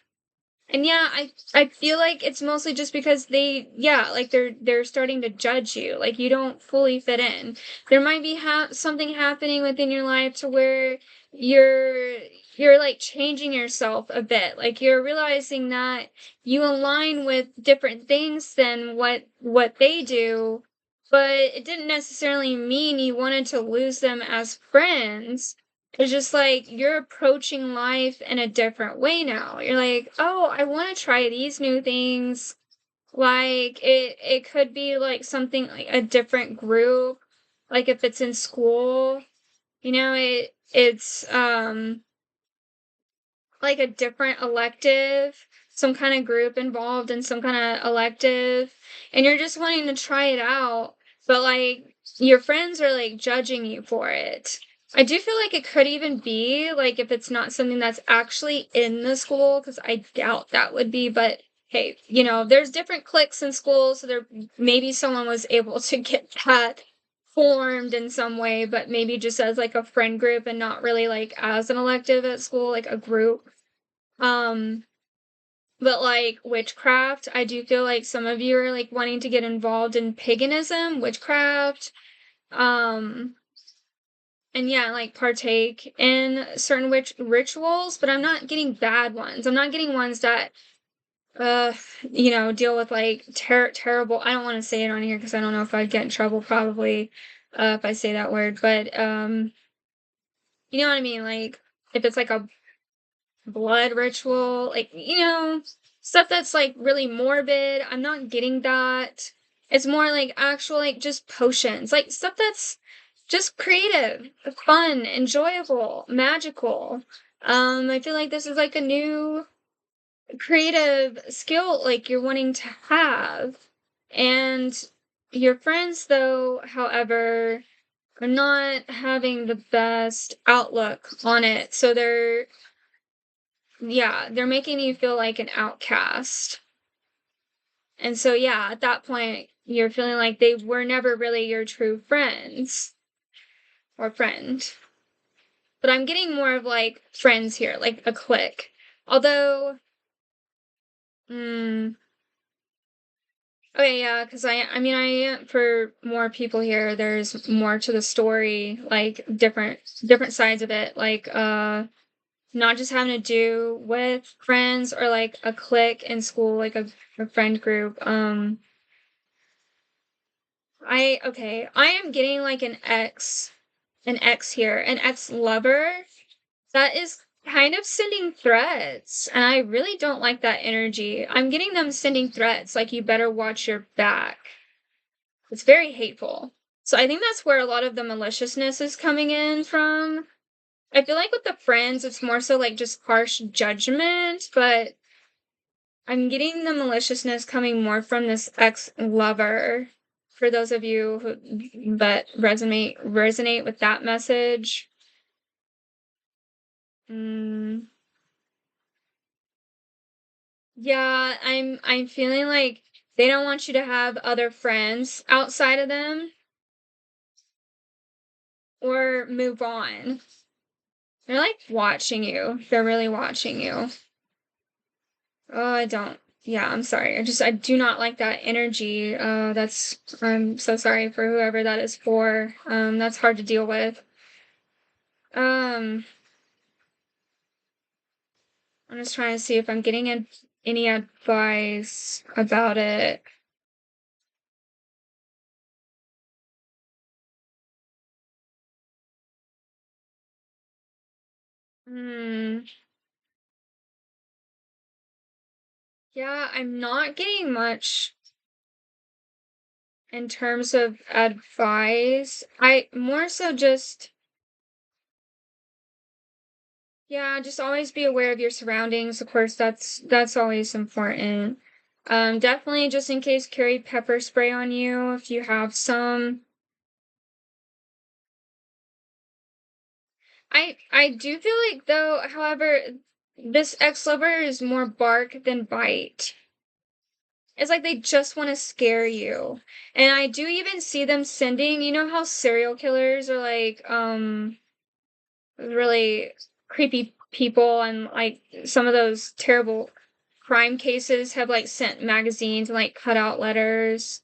And yeah, I feel like it's mostly just because like they're starting to judge you. Like you don't fully fit in. There might be something happening within your life to where you're you're like changing yourself a bit. Like you're realizing that you align with different things than what they do, but it didn't necessarily mean you wanted to lose them as friends. It's just like you're approaching life in a different way now. You're like, "Oh, I wanna try these new things." Like, it could be, like, something like a different group, like, if it's in school, it's like a different elective, some kind of group involved in some kind of elective, and you're just wanting to try it out, but like your friends are like judging you for it. I do feel like it could even be like if it's not something that's actually in the school, because I doubt that would be, but hey, there's different cliques in school, so there maybe someone was able to get that formed in some way, but maybe just as like a friend group and not really like as an elective at school, like a group. Um, but like witchcraft, I do feel like some of you are like wanting to get involved in paganism, witchcraft, um, and yeah, like partake in certain witch rituals, but I'm not getting bad ones. I'm not getting ones that uh deal with like terrible. I don't want to say it on here because I don't know if I'd get in trouble probably if I say that word, but you know what I mean? Like if it's like a blood ritual, like, stuff that's like really morbid. I'm not getting that. It's more like actual, like just potions, like stuff that's just creative, fun, enjoyable, magical. I feel like this is like a new creative skill like you're wanting to have. And your friends, though, however, are not having the best outlook on it. So they're making you feel like an outcast. And so, yeah, at that point, you're feeling like they were never really your true friends or friend. But I'm getting more of like friends here, like a clique. Although, mm, okay, yeah, because I mean, for more people here, there's more to the story, like different sides of it, like not just having to do with friends or like a clique in school, like a friend group. I am getting like an ex here, an ex lover that is kind of sending threats, and I really don't like that energy. I'm getting them sending threats like you better watch your back. It's very hateful. So I think that's where a lot of the maliciousness is coming in from. I feel like with the friends, it's more so like just harsh judgment, but I'm getting the maliciousness coming more from this ex-lover. For those of you that resonate with that message. Mm, yeah, I'm feeling like they don't want you to have other friends outside of them or move on. They're like watching you. They're really watching you. Oh, I don't. Yeah, I'm sorry. I do not like that energy. I'm so sorry for whoever that is for. That's hard to deal with. Um, I'm just trying to see if I'm getting any advice about it. Hmm. Yeah, I'm not getting much in terms of advice. I more so just, yeah, just always be aware of your surroundings. Of course, that's always important. Definitely just in case carry pepper spray on you if you have some. I do feel like though, however, this ex-lover is more bark than bite. It's like they just want to scare you. And I do even see them sending, you know how serial killers are like really creepy people, and like some of those terrible crime cases have like sent magazines and like cut out letters.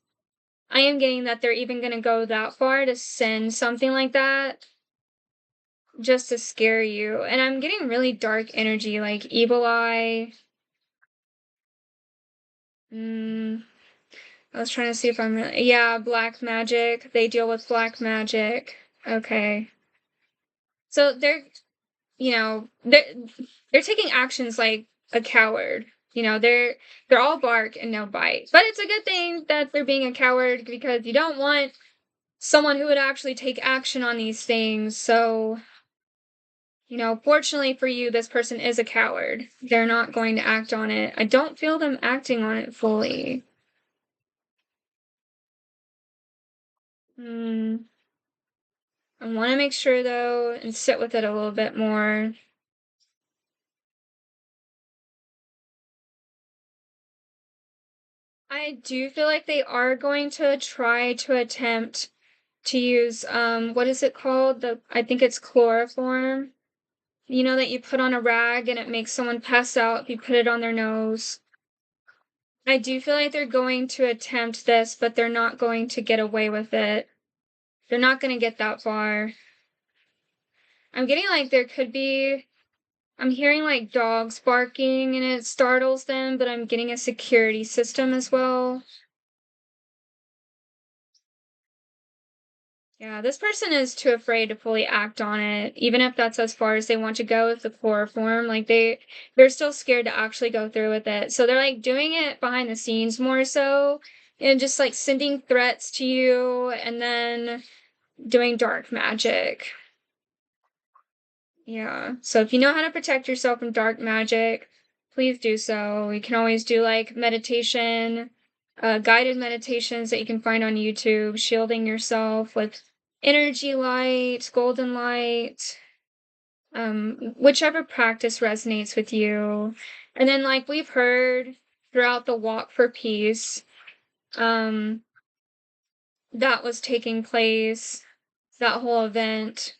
I am getting that they're even going to go that far to send something like that just to scare you. And I'm getting really dark energy, like evil eye. Mm, I was trying to see if I'm really, yeah, black magic. They deal with black magic. Okay. So they're taking actions like a coward. They're all bark and no bite. But it's a good thing that they're being a coward because you don't want someone who would actually take action on these things. So Fortunately for you, this person is a coward. They're not going to act on it. I don't feel them acting on it fully. Hmm. I want to make sure though and sit with it a little bit more. I do feel like they are going to try to attempt to use what is it called? I think it's chloroform. That you put on a rag and it makes someone pass out if you put it on their nose. I do feel like they're going to attempt this, but they're not going to get away with it. They're not going to get that far. I'm getting like there could be I'm hearing like dogs barking and it startles them, but I'm getting a security system as well. Yeah, this person is too afraid to fully act on it, even if that's as far as they want to go with the chloroform. Like they're still scared to actually go through with it. So they're like doing it behind the scenes more so and just like sending threats to you and then doing dark magic. Yeah. So if you know how to protect yourself from dark magic, please do so. You can always do like meditation, guided meditations that you can find on YouTube, shielding yourself with energy light, golden light, whichever practice resonates with you. And then, like we've heard throughout the walk for peace, um, that was taking place, that whole event.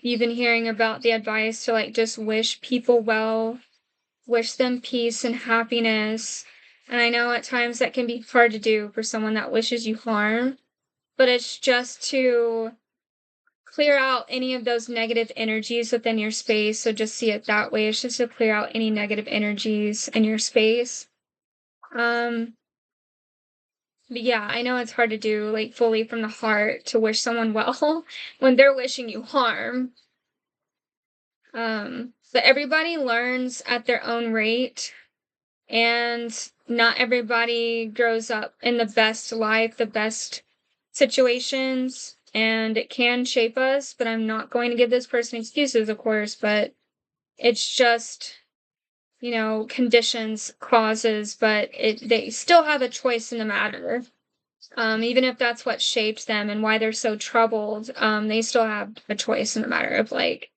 You've been hearing about the advice to like just wish people well, wish them peace and happiness. And I know at times that can be hard to do for someone that wishes you harm, but it's just to clear out any of those negative energies within your space. So just see it that way. It's just to clear out any negative energies in your space. Um, but yeah, I know it's hard to do like fully from the heart to wish someone well when they're wishing you harm. But everybody learns at their own rate, and not everybody grows up in the best life, the best situations, and it can shape us. But I'm not going to give this person excuses, of course, but it's just, conditions, causes, but they still have a choice in the matter. Even if that's what shaped them and why they're so troubled, they still have a choice in the matter of like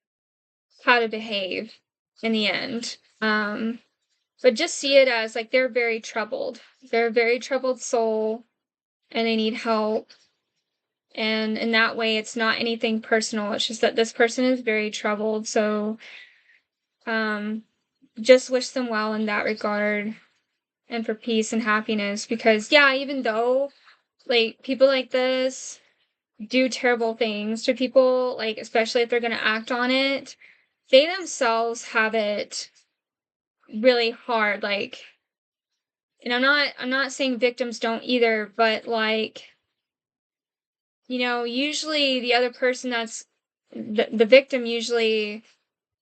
how to behave in the end. But just see it as like they're very troubled. They're a very troubled soul and they need help. And in that way, it's not anything personal. It's just that this person is very troubled. So um, just wish them well in that regard and for peace and happiness. Because, yeah, even though like people like this do terrible things to people, like especially if they're going to act on it, they themselves have it really hard. Like, and I'm not saying victims don't either, but like, usually the other person that's the victim usually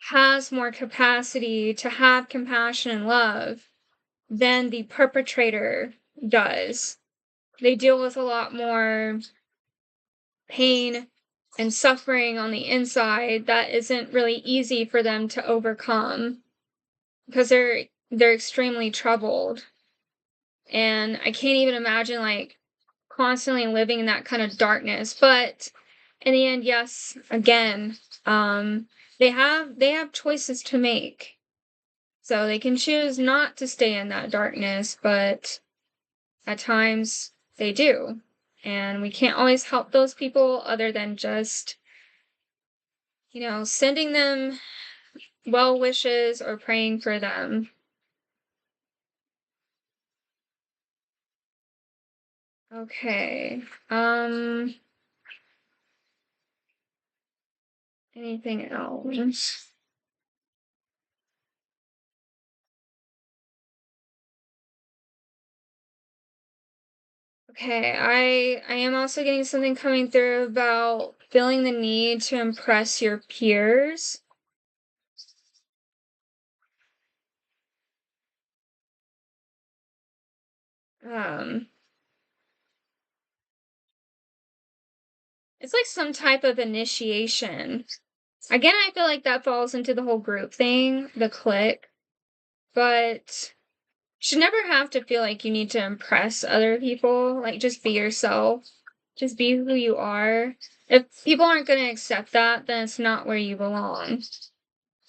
has more capacity to have compassion and love than the perpetrator does. They deal with a lot more pain and suffering on the inside that isn't really easy for them to overcome because they're extremely troubled. And I can't even imagine like constantly living in that kind of darkness. But in the end, yes, again, they have choices to make. So they can choose not to stay in that darkness, but at times they do. And we can't always help those people other than just, sending them well wishes or praying for them. Okay. Anything else? Okay, I am also getting something coming through about feeling the need to impress your peers. Um, it's like some type of initiation. Again, I feel like that falls into the whole group thing, the clique, but should never have to feel like you need to impress other people. Like, just be yourself. Just be who you are. If people aren't going to accept that, then it's not where you belong.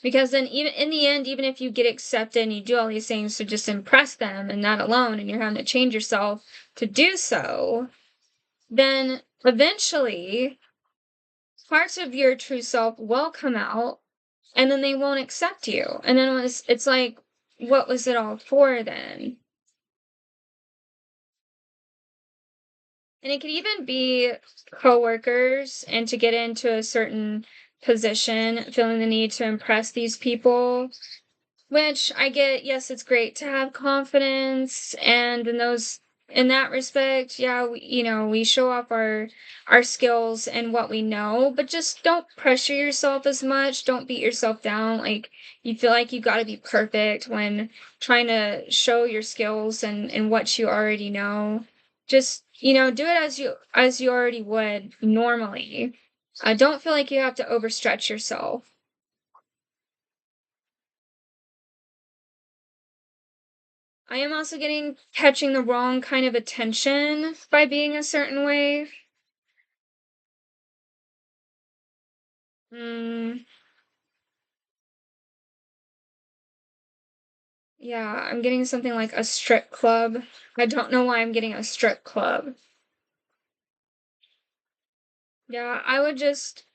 Because then, even in the end, even if you get accepted and you do all these things to just impress them and not alone, and you're having to change yourself to do so, then eventually parts of your true self will come out and then they won't accept you. And then it's like, what was it all for then? And it could even be coworkers and to get into a certain position, feeling the need to impress these people. Which I get, yes, it's great to have confidence, and in that respect, yeah, we show off our skills and what we know, but just don't pressure yourself as much. Don't beat yourself down. Like you feel like you got to be perfect when trying to show your skills and what you already know. Just, do it as you already would normally. Don't feel like you have to overstretch yourself. I am also getting catching the wrong kind of attention by being a certain way. Mm, yeah, I'm getting something like a strip club. I don't know why I'm getting a strip club. Yeah, I would just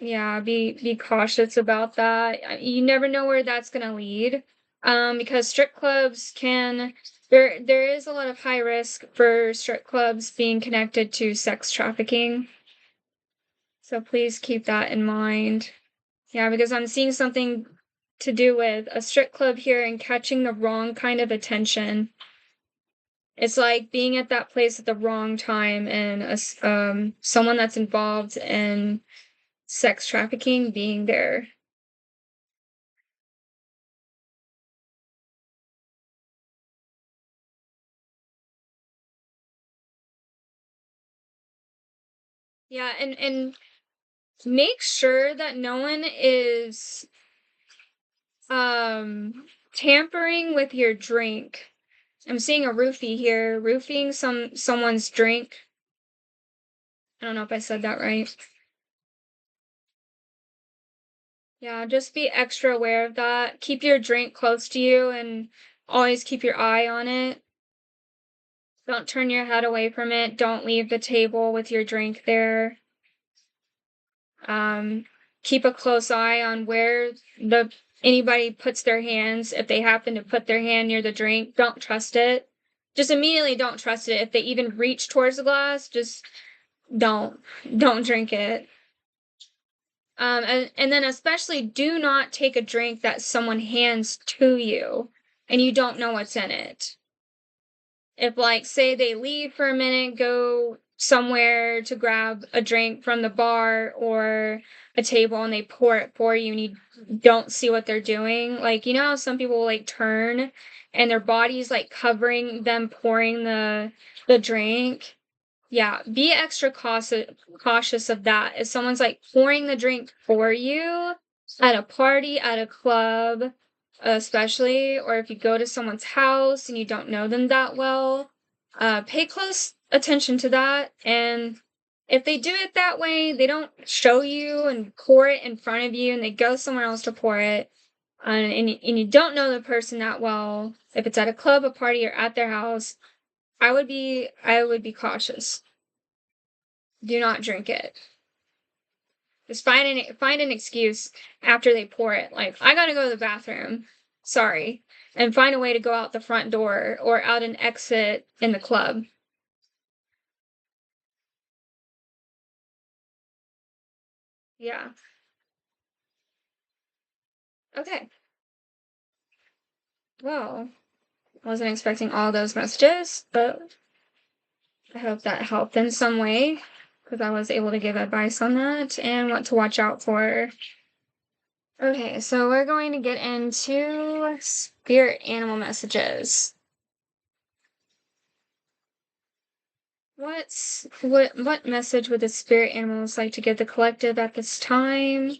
yeah, be cautious about that. You never know where that's gonna lead. Because strip clubs can there is a lot of high risk for strip clubs being connected to sex trafficking. So please keep that in mind. Yeah, because I'm seeing something to do with a strip club here and catching the wrong kind of attention. It's like being at that place at the wrong time and someone that's involved in sex trafficking being there. Yeah, and make sure that no one is tampering with your drink. I'm seeing a roofie here, roofing someone's drink. I don't know if I said that right. Yeah, just be extra aware of that. Keep your drink close to you and always keep your eye on it. Don't turn your head away from it. Don't leave the table with your drink there. Um, keep a close eye on where the anybody puts their hands. If they happen to put their hand near the drink, don't trust it. Just immediately don't trust it. If they even reach towards the glass, just don't don't drink it. And then especially do not take a drink that someone hands to you and you don't know what's in it. If, like, say they leave for a minute, go somewhere to grab a drink from the bar or a table and they pour it for you and you don't see what they're doing. Like, you know how some people like turn and their body's like covering them pouring the drink? Yeah, be extra cautious of that. If someone's like pouring the drink for you at a party, at a club, especially, or if you go to someone's house and you don't know them that well, pay close attention to that. And if they do it that way, they don't show you and pour it in front of you and they go somewhere else to pour it. And you don't know the person that well, if it's at a club, a party, or at their house, I would be cautious. Do not drink it. Just find an excuse after they pour it. Like, I gotta go to the bathroom. Sorry. And find a way to go out the front door or out an exit in the club. Yeah. Okay. Well, I wasn't expecting all those messages, but I hope that helped in some way because I was able to give advice on that and what to watch out for. Okay, so we're going to get into spirit animal messages. What message would the spirit animals like to give the collective at this time?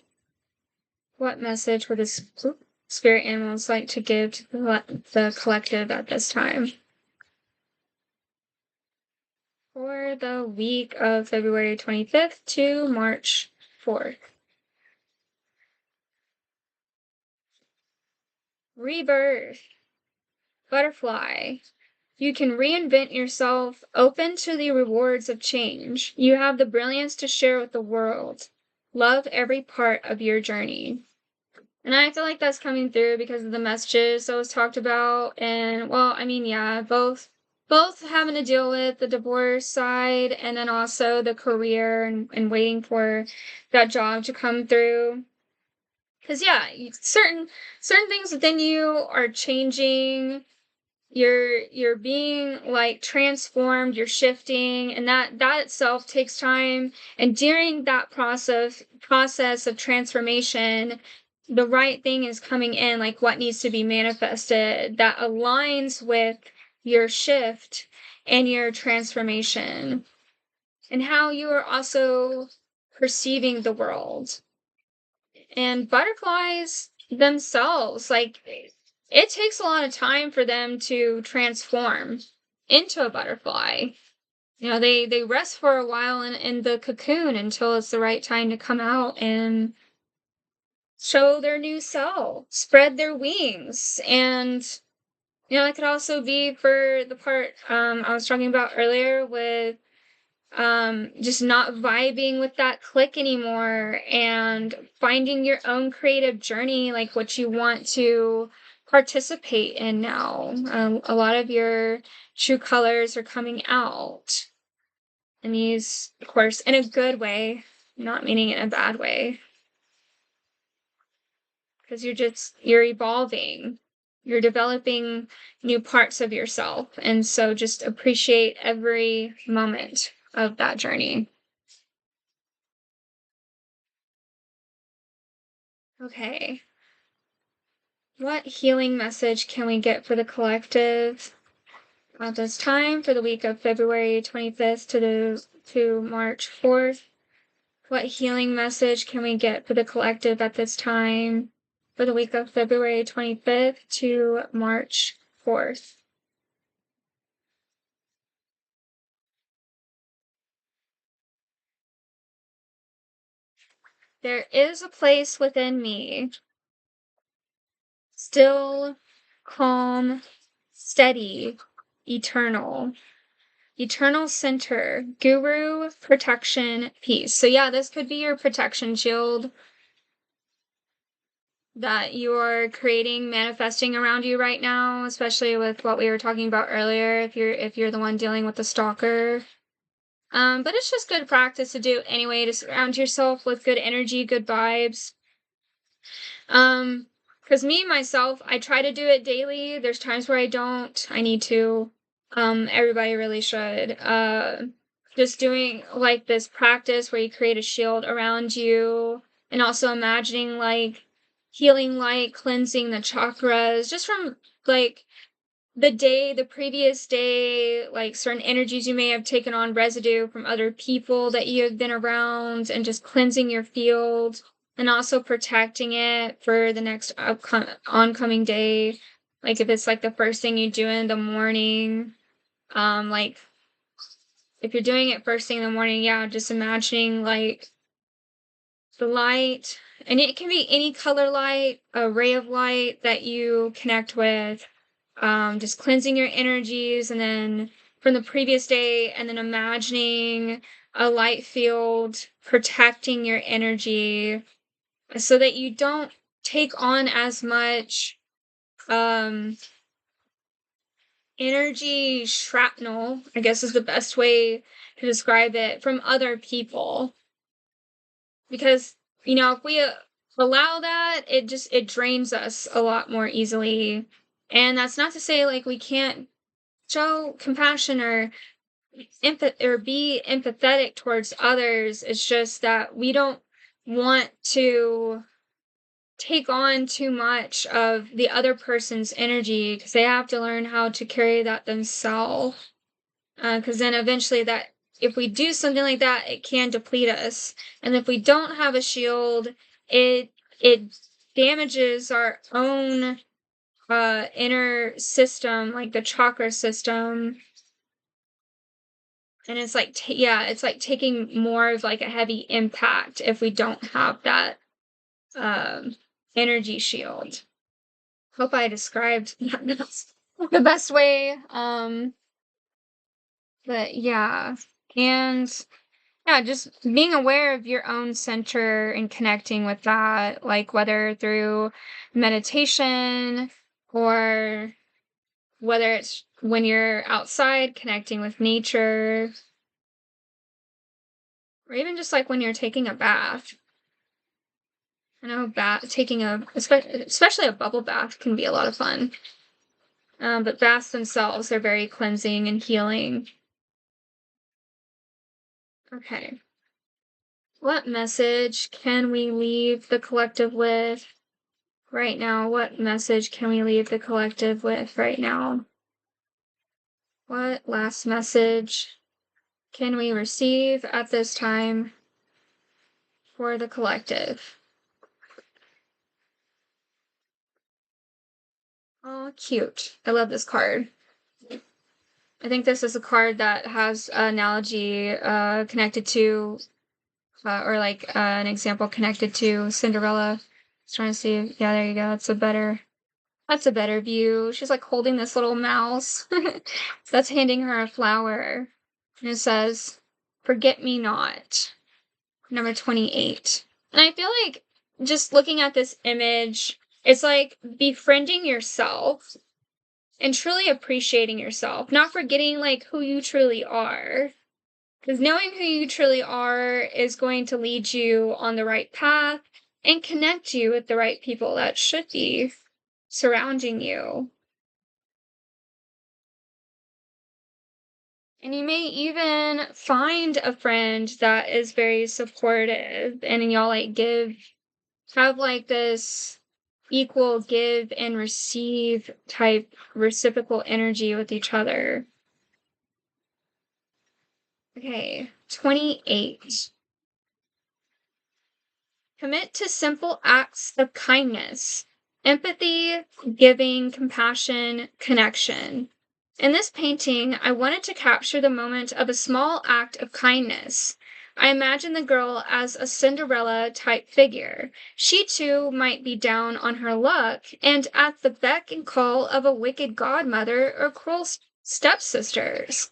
What message would the spirit animals like to give to the collective at this time? For the week of February 25th to March 4th. Rebirth. Butterfly. You can reinvent yourself, open to the rewards of change. You have the brilliance to share with the world. Love every part of your journey. And I feel like that's coming through because of the messages that was talked about. And well, I mean, yeah, both having to deal with the divorce side and then also the career and waiting for that job to come through. Because yeah, certain things within you are changing. You're being like transformed, you're shifting, and that itself takes time. And during that process of transformation, the right thing is coming in, like what needs to be manifested that aligns with your shift and your transformation and how you are also perceiving the world. And butterflies themselves, like, it takes a lot of time for them to transform into a butterfly. You know, they rest for a while in the cocoon until it's the right time to come out and show their new self, spread their wings. And, you know, it could also be for the part I was talking about earlier with just not vibing with that click anymore and finding your own creative journey, like what you want to participate in now. A lot of your true colors are coming out, and these, of course, in a good way, not meaning in a bad way, because you're evolving, you're developing new parts of yourself, and so just appreciate every moment of that journey. Okay. What healing message can we get for the collective at this time for the week of February 25th to March 4th? What healing message can we get for the collective at this time for the week of February 25th to March 4th? There is a place within me, still, calm, steady, eternal. Eternal center, guru, protection, peace. So yeah, this could be your protection shield that you're creating, manifesting around you right now, especially with what we were talking about earlier, if you're the one dealing with the stalker. But it's just good practice to do anyway, to surround yourself with good energy, good vibes. Because me myself, I try to do it daily. There's times where I don't. I need to. Everybody really should. Just doing like this practice where you create a shield around you, and also imagining like healing light cleansing the chakras just from like the previous day, like certain energies you may have taken on residue from other people that you have been around, and just cleansing your field and also protecting it for the next oncoming day. Like if it's like the first thing you do in the morning, like if you're doing it first thing in the morning, yeah, just imagining like the light, and it can be any color light, a ray of light that you connect with, just cleansing your energies, and then from the previous day, and then imagining a light field protecting your energy so that you don't take on as much um energy shrapnel, I guess is the best way to describe it, from other people. Because, you know, if we allow that, it drains us a lot more easily. And that's not to say like we can't show compassion or be empathetic towards others. It's just that we don't want to take on too much of the other person's energy because they have to learn how to carry that themselves. Because then eventually that if we do something like that, it can deplete us. And if we don't have a shield, it damages our own inner system, like the chakra system. And it's like, yeah, it's like taking more of like a heavy impact if we don't have that um, energy shield. Hope I described the best way. But yeah, and yeah, just being aware of your own center and connecting with that, like whether through meditation or whether it's when you're outside connecting with nature, or even just like when you're taking a bath. I know taking especially a bubble bath can be a lot of fun. But baths themselves are very cleansing and healing. Okay. What message can we leave the collective with right now? What message can we leave the collective with right now? What last message can we receive at this time for the collective? Oh, cute. I love this card. I think this is a card that has an analogy connected to, or like an example connected to Cinderella. Just trying to see. Yeah, there you go. That's a better view. She's like holding this little mouse that's handing her a flower. And it says, "Forget me not." Number 28. And I feel like just looking at this image, it's like befriending yourself and truly appreciating yourself, not forgetting like who you truly are. Because knowing who you truly are is going to lead you on the right path and connect you with the right people that should be surrounding you. And you may even find a friend that is very supportive and y'all like have like this equal give and receive type reciprocal energy with each other. Okay, 28. Commit to simple acts of kindness, empathy, giving, compassion, connection. In this painting, I wanted to capture the moment of a small act of kindness. I imagine the girl as a Cinderella type figure. She too might be down on her luck and at the beck and call of a wicked godmother or cruel stepsisters.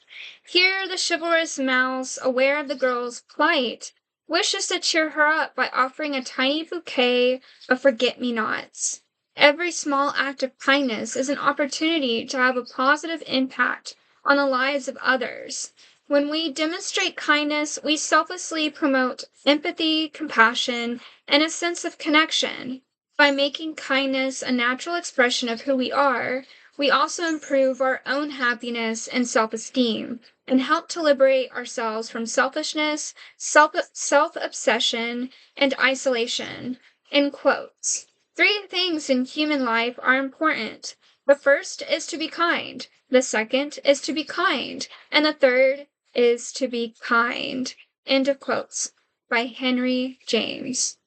Here, the chivalrous mouse, aware of the girl's plight, wishes to cheer her up by offering a tiny bouquet of forget-me-nots. Every small act of kindness is an opportunity to have a positive impact on the lives of others. When we demonstrate kindness, we selflessly promote empathy, compassion, and a sense of connection. By making kindness a natural expression of who we are, we also improve our own happiness and self-esteem and help to liberate ourselves from selfishness, self-obsession, and isolation. In quotes. 3 things in human life are important. The first is to be kind. The second is to be kind. And the third is to be kind. End of quotes. By Henry James.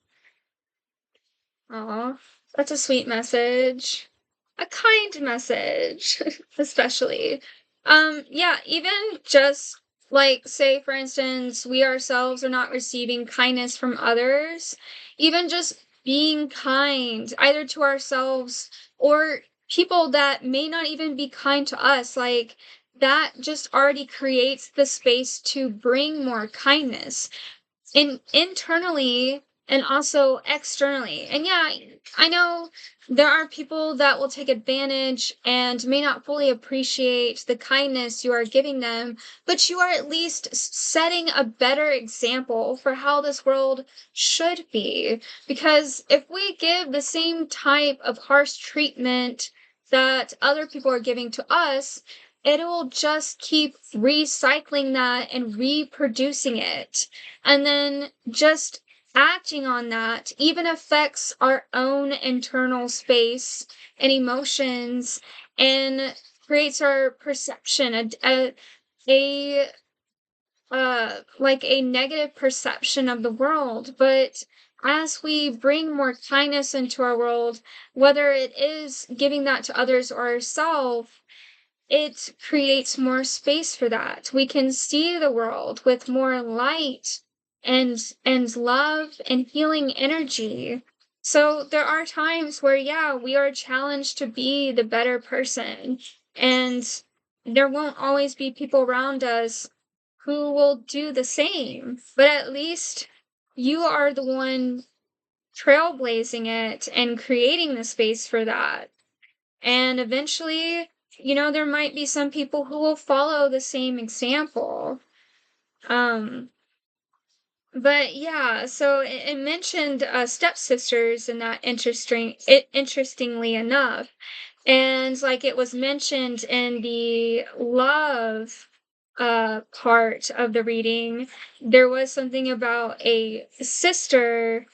Aw, that's a sweet message. A kind message, especially. Yeah, even just like, say, for instance, we ourselves are not receiving kindness from others, even just being kind, either to ourselves or people that may not even be kind to us, like, that just already creates the space to bring more kindness internally and also externally. And yeah, I know there are people that will take advantage and may not fully appreciate the kindness you are giving them, but you are at least setting a better example for how this world should be. Because if we give the same type of harsh treatment that other people are giving to us, it will just keep recycling that and reproducing it. And then just acting on that even affects our own internal space and emotions and creates our perception, a like a negative perception of the world. But as we bring more kindness into our world, whether it is giving that to others or ourselves, it creates more space for that. We can see the world with more light and love and healing energy. So there are times where, yeah, we are challenged to be the better person. And there won't always be people around us who will do the same. But at least you are the one trailblazing it and creating the space for that. And eventually, there might be some people who will follow the same example. Um, but yeah, so it mentioned stepsisters and that interestingly enough. And like it was mentioned in the love part of the reading, there was something about a sister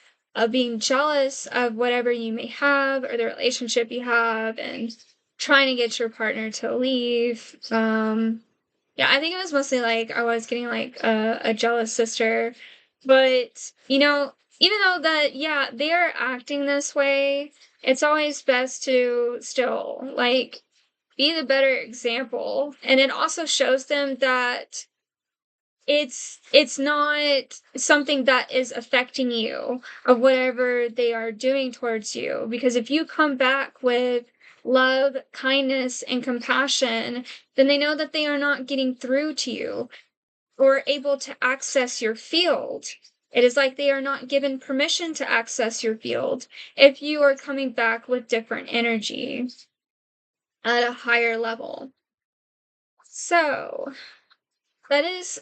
being jealous of whatever you may have or the relationship you have and trying to get your partner to leave. Yeah, I think it was mostly like I was getting like a jealous sister. But, even though that, yeah, they are acting this way, it's always best to still like be the better example. And it also shows them that it's not something that is affecting you of whatever they are doing towards you. Because if you come back with love, kindness, and compassion, then they know that they are not getting through to you or able to access your field. It is like they are not given permission to access your field if you are coming back with different energy at a higher level. So, that is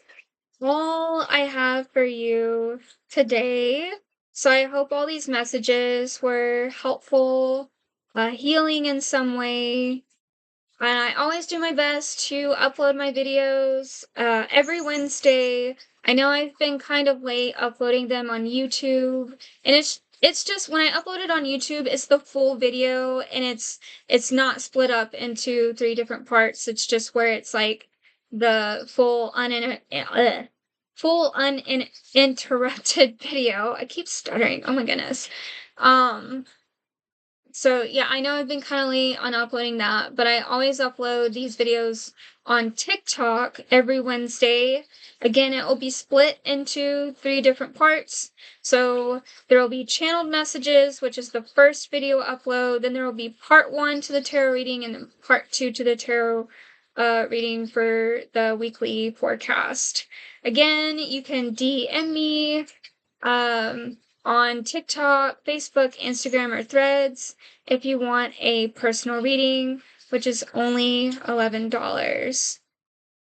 all I have for you today. So, I hope all these messages were helpful, healing in some way. And I always do my best to upload my videos every Wednesday. I know I've been kind of late uploading them on YouTube, and it's just when I upload it on YouTube, it's the full video, and it's not split up into three different parts. It's just where it's like the full uninterrupted video. I keep stuttering. Oh my goodness. Um, so yeah, I know I've been kind of late on uploading that, but I always upload these videos on TikTok every Wednesday. Again, it will be split into three different parts. So there will be channeled messages, which is the first video upload. Then there will be part one to the tarot reading and then part two to the tarot reading for the weekly forecast. Again, you can DM me on TikTok, Facebook, Instagram, or Threads if you want a personal reading, which is only $11.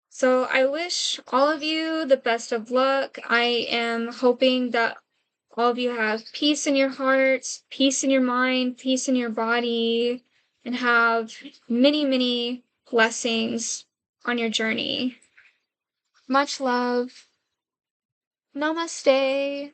So I wish all of you the best of luck. I am hoping that all of you have peace in your hearts, peace in your mind, peace in your body, and have many, many blessings on your journey. Much love. Namaste.